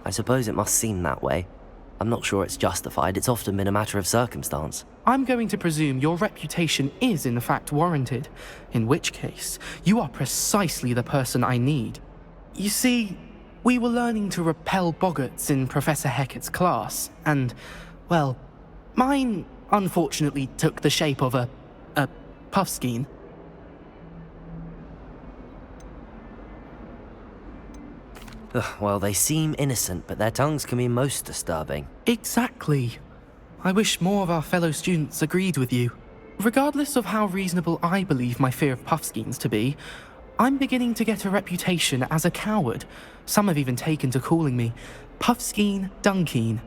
I suppose it must seem that way. I'm not sure it's justified. It's often been a matter of circumstance. I'm going to presume your reputation is in fact warranted, in which case, you are precisely the person I need. You see, we were learning to repel boggarts in Professor Hecat's class, and, well, mine unfortunately took the shape of a puffskein. Well, they seem innocent, but their tongues can be most disturbing. Exactly. I wish more of our fellow students agreed with you. Regardless of how reasonable I believe my fear of puffskeins to be, I'm beginning to get a reputation as a coward. Some have even taken to calling me Puffskein Dunkeen.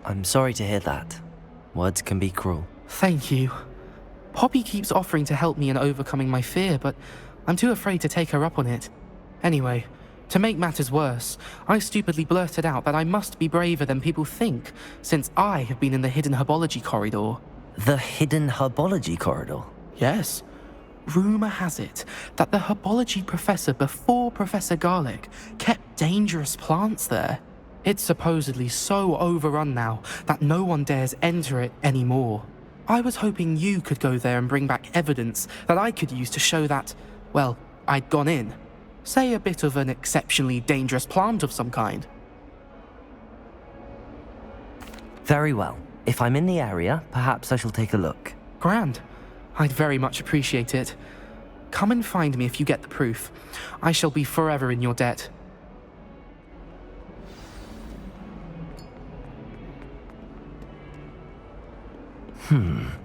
I'm sorry to hear that. Words can be cruel. Thank you. Poppy keeps offering to help me in overcoming my fear, but I'm too afraid to take her up on it. Anyway, to make matters worse, I stupidly blurted out that I must be braver than people think, since I have been in the hidden herbology corridor. The hidden herbology corridor? Yes. Rumour has it that the herbology professor before Professor Garlic kept dangerous plants there. It's supposedly so overrun now that no one dares enter it anymore. I was hoping you could go there and bring back evidence that I could use to show that, well, I'd gone in. Say a bit of an exceptionally dangerous plant of some kind. Very well. If I'm in the area, perhaps I shall take a look. Grand. I'd very much appreciate it. Come and find me if you get the proof. I shall be forever in your debt. Hidden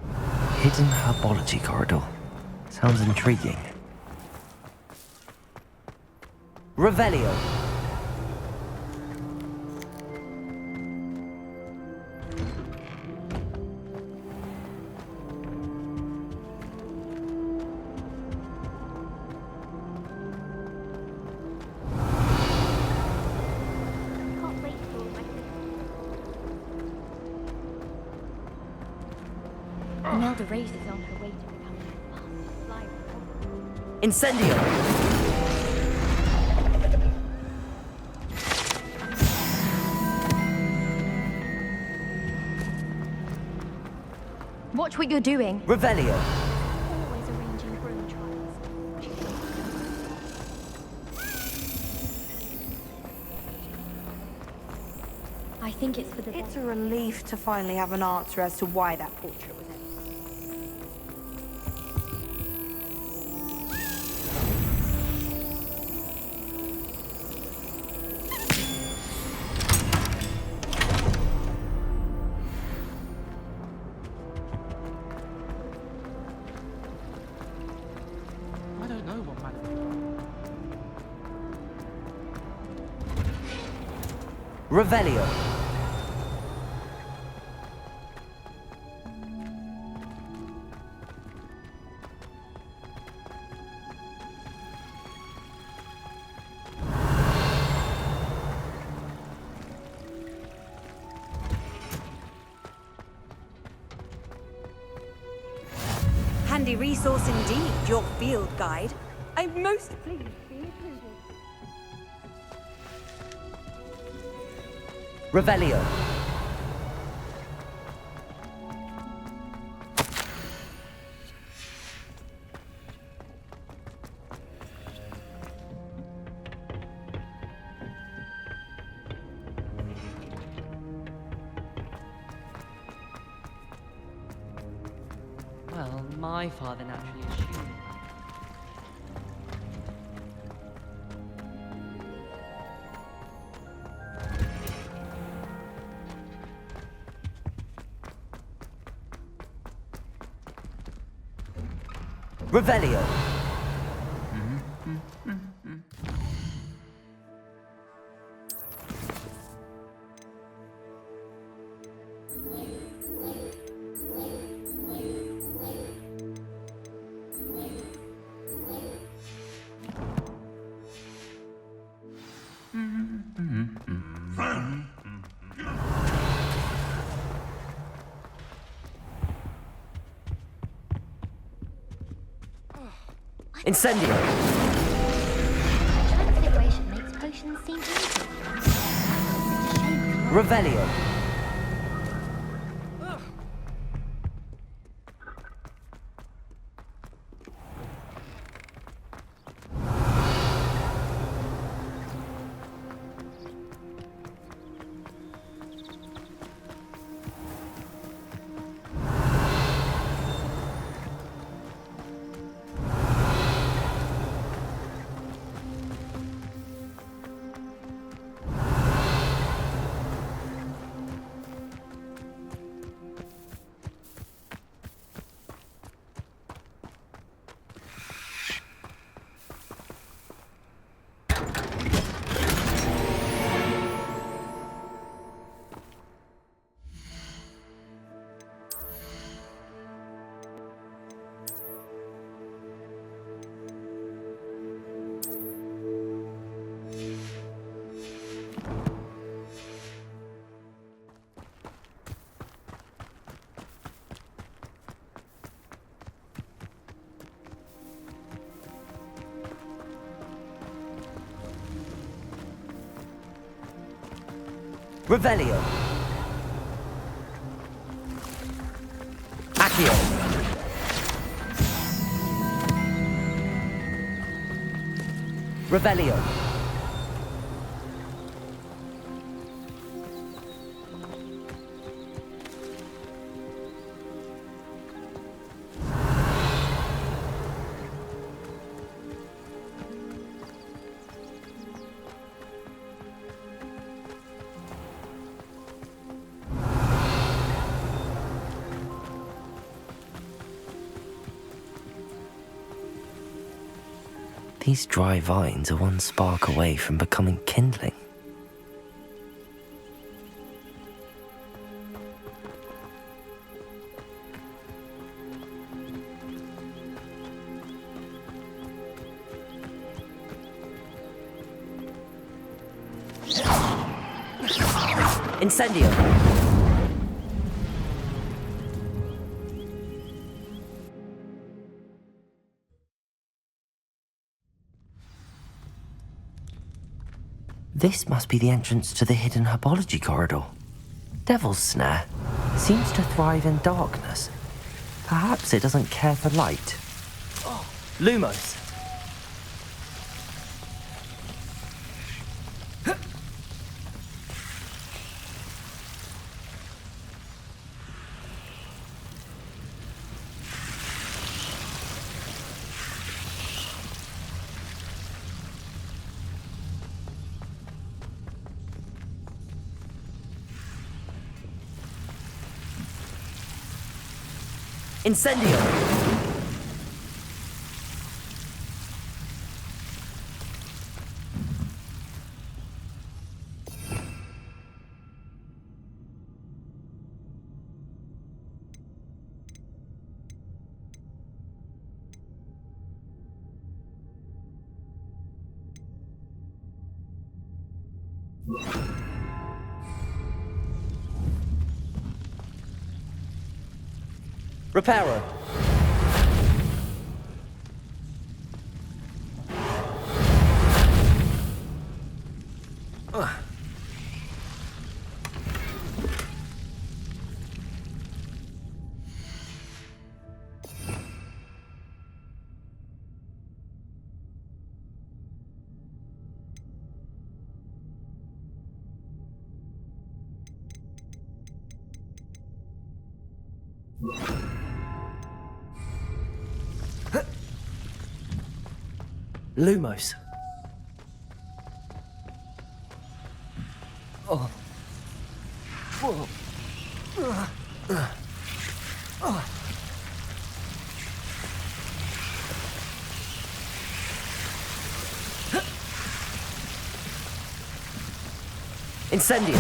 herbology corridor. Sounds intriguing. Revelio. Imelda Reyes is on her way to become the fastest flyer. Incendio! Watch what you're doing. Revelio! Always arranging broom trials. I think it's for the It's a relief to finally have an answer as to why that portrait was empty. I don't know what Madame. Revelio! Handy resource indeed, your field guide. I'm most pleased to be included. Revelio! Well, my father naturally assumed. Revelio! Incendio! Transfiguration makes potions seem easy. Revelio! Revelio! Accio! Revelio! These dry vines are one spark away from becoming kindling. Incendio! This must be the entrance to the hidden herbology corridor. Devil's Snare seems to thrive in darkness. Perhaps it doesn't care for light. Lumos. Incendio! Reparo. Lumos. Oh. Whoa. Incendio.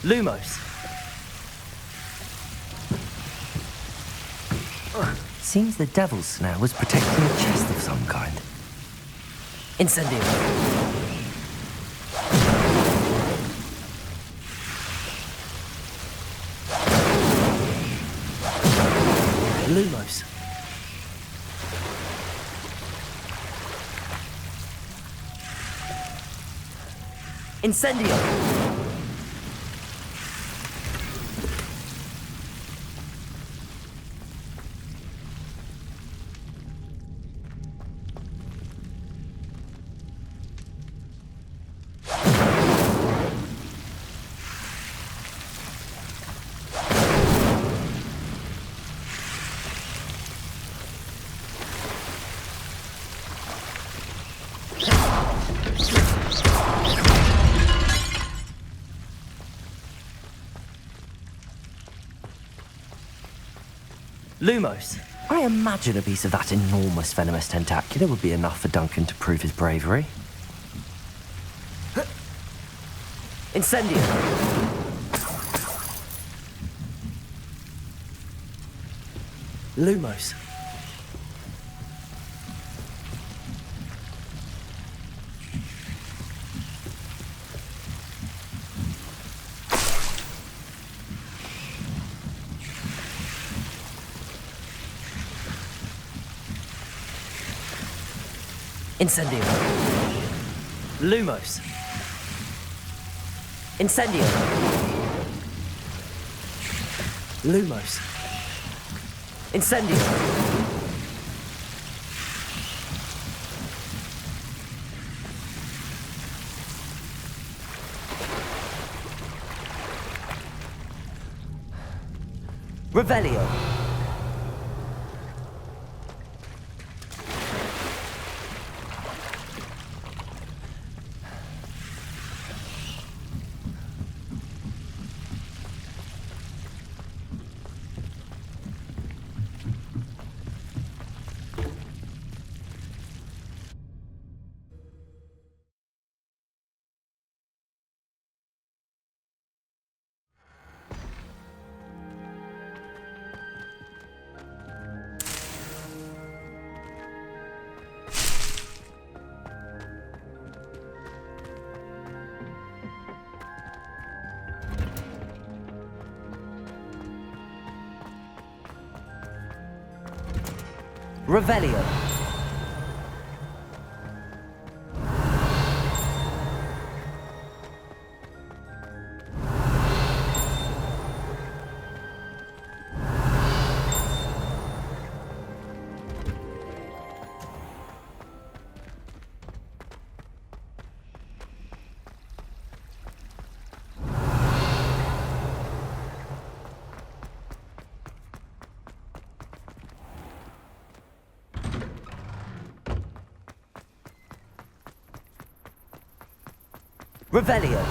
Lumos. Seems the Devil's Snare was protecting a chest of some kind. Incendio. Lumos. Incendio. Lumos. I imagine a piece of that enormous venomous tentacula would be enough for Duncan to prove his bravery. Incendio. Lumos. Incendio. Lumos. Incendio. Lumos. Incendio. Revelio. Revelio. Revelio.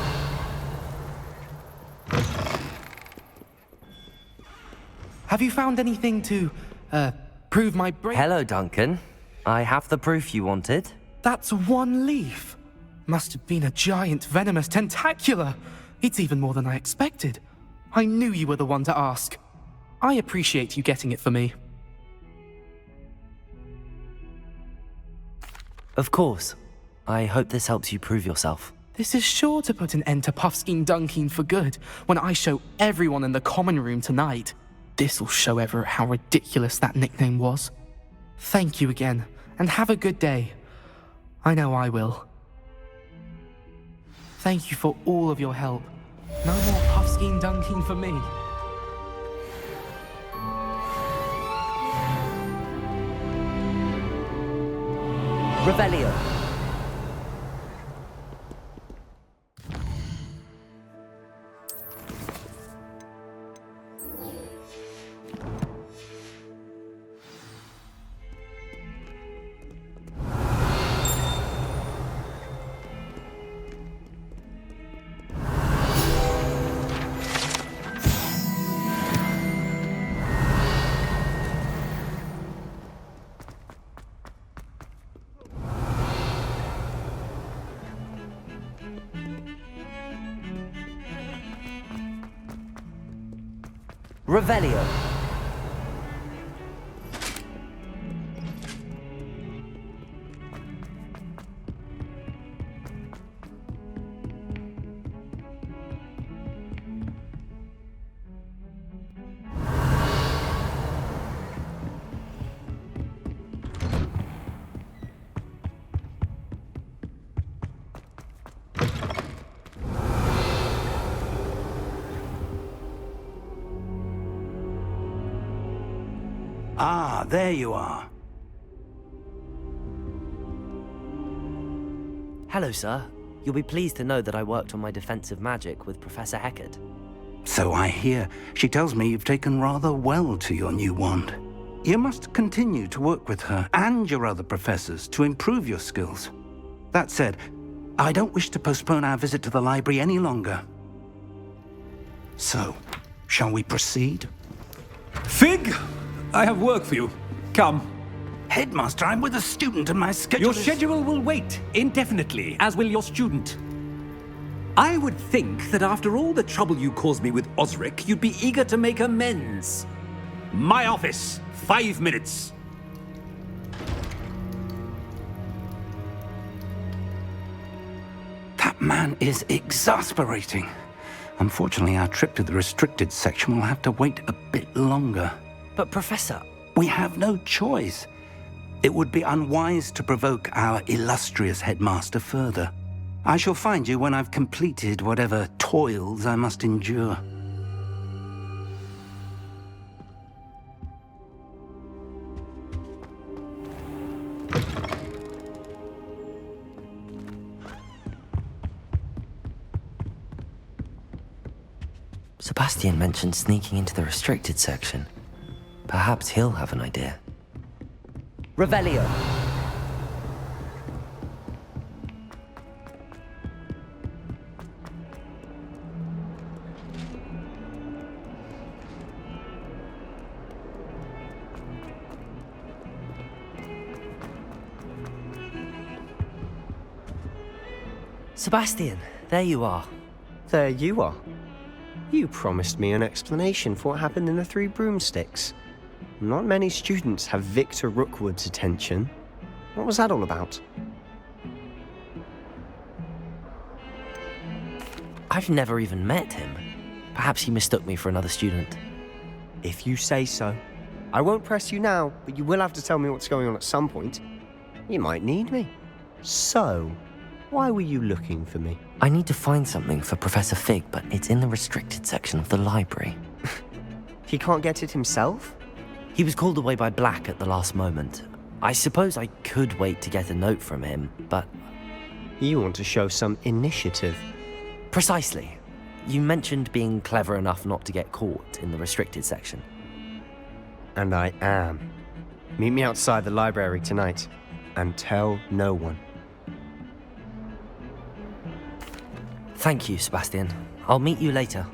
Have you found anything to, prove my brain? Hello, Duncan. I have the proof you wanted. That's one leaf. Must have been a giant venomous tentacula. It's even more than I expected. I knew you were the one to ask. I appreciate you getting it for me. Of course. I hope this helps you prove yourself. This is sure to put an end to Puffskein Dunkeen for good when I show everyone in the common room tonight. This'll show Everett how ridiculous that nickname was. Thank you again, and have a good day. I know I will. Thank you for all of your help. No more Puffskein Dunkeen for me. Revelio. Revelio. Ah, there you are. Hello, sir. You'll be pleased to know that I worked on my defensive magic with Professor Heckard. So I hear. She tells me you've taken rather well to your new wand. You must continue to work with her and your other professors to improve your skills. That said, I don't wish to postpone our visit to the library any longer. So, shall we proceed? Fig! I have work for you. Come. Headmaster, I'm with a student and my schedule Your schedule will wait indefinitely, as will your student. I would think that after all the trouble you caused me with Osric, you'd be eager to make amends. My office, 5 minutes. That man is exasperating. Unfortunately, our trip to the restricted section will have to wait a bit longer. But Professor... We have no choice. It would be unwise to provoke our illustrious headmaster further. I shall find you when I've completed whatever toils I must endure. Sebastian mentioned sneaking into the restricted section. Perhaps he'll have an idea. Revelio. Sebastian, there you are. There you are. You promised me an explanation for what happened in the Three Broomsticks. Not many students have Victor Rookwood's attention. What was that all about? I've never even met him. Perhaps he mistook me for another student. If you say so. I won't press you now, but you will have to tell me what's going on at some point. You might need me. So, why were you looking for me? I need to find something for Professor Fig, but it's in the restricted section of the library. He can't get it himself? He was called away by Black at the last moment. I suppose I could wait to get a note from him, but... You want to show some initiative. Precisely. You mentioned being clever enough not to get caught in the restricted section. And I am. Meet me outside the library tonight, and tell no one. Thank you, Sebastian. I'll meet you later.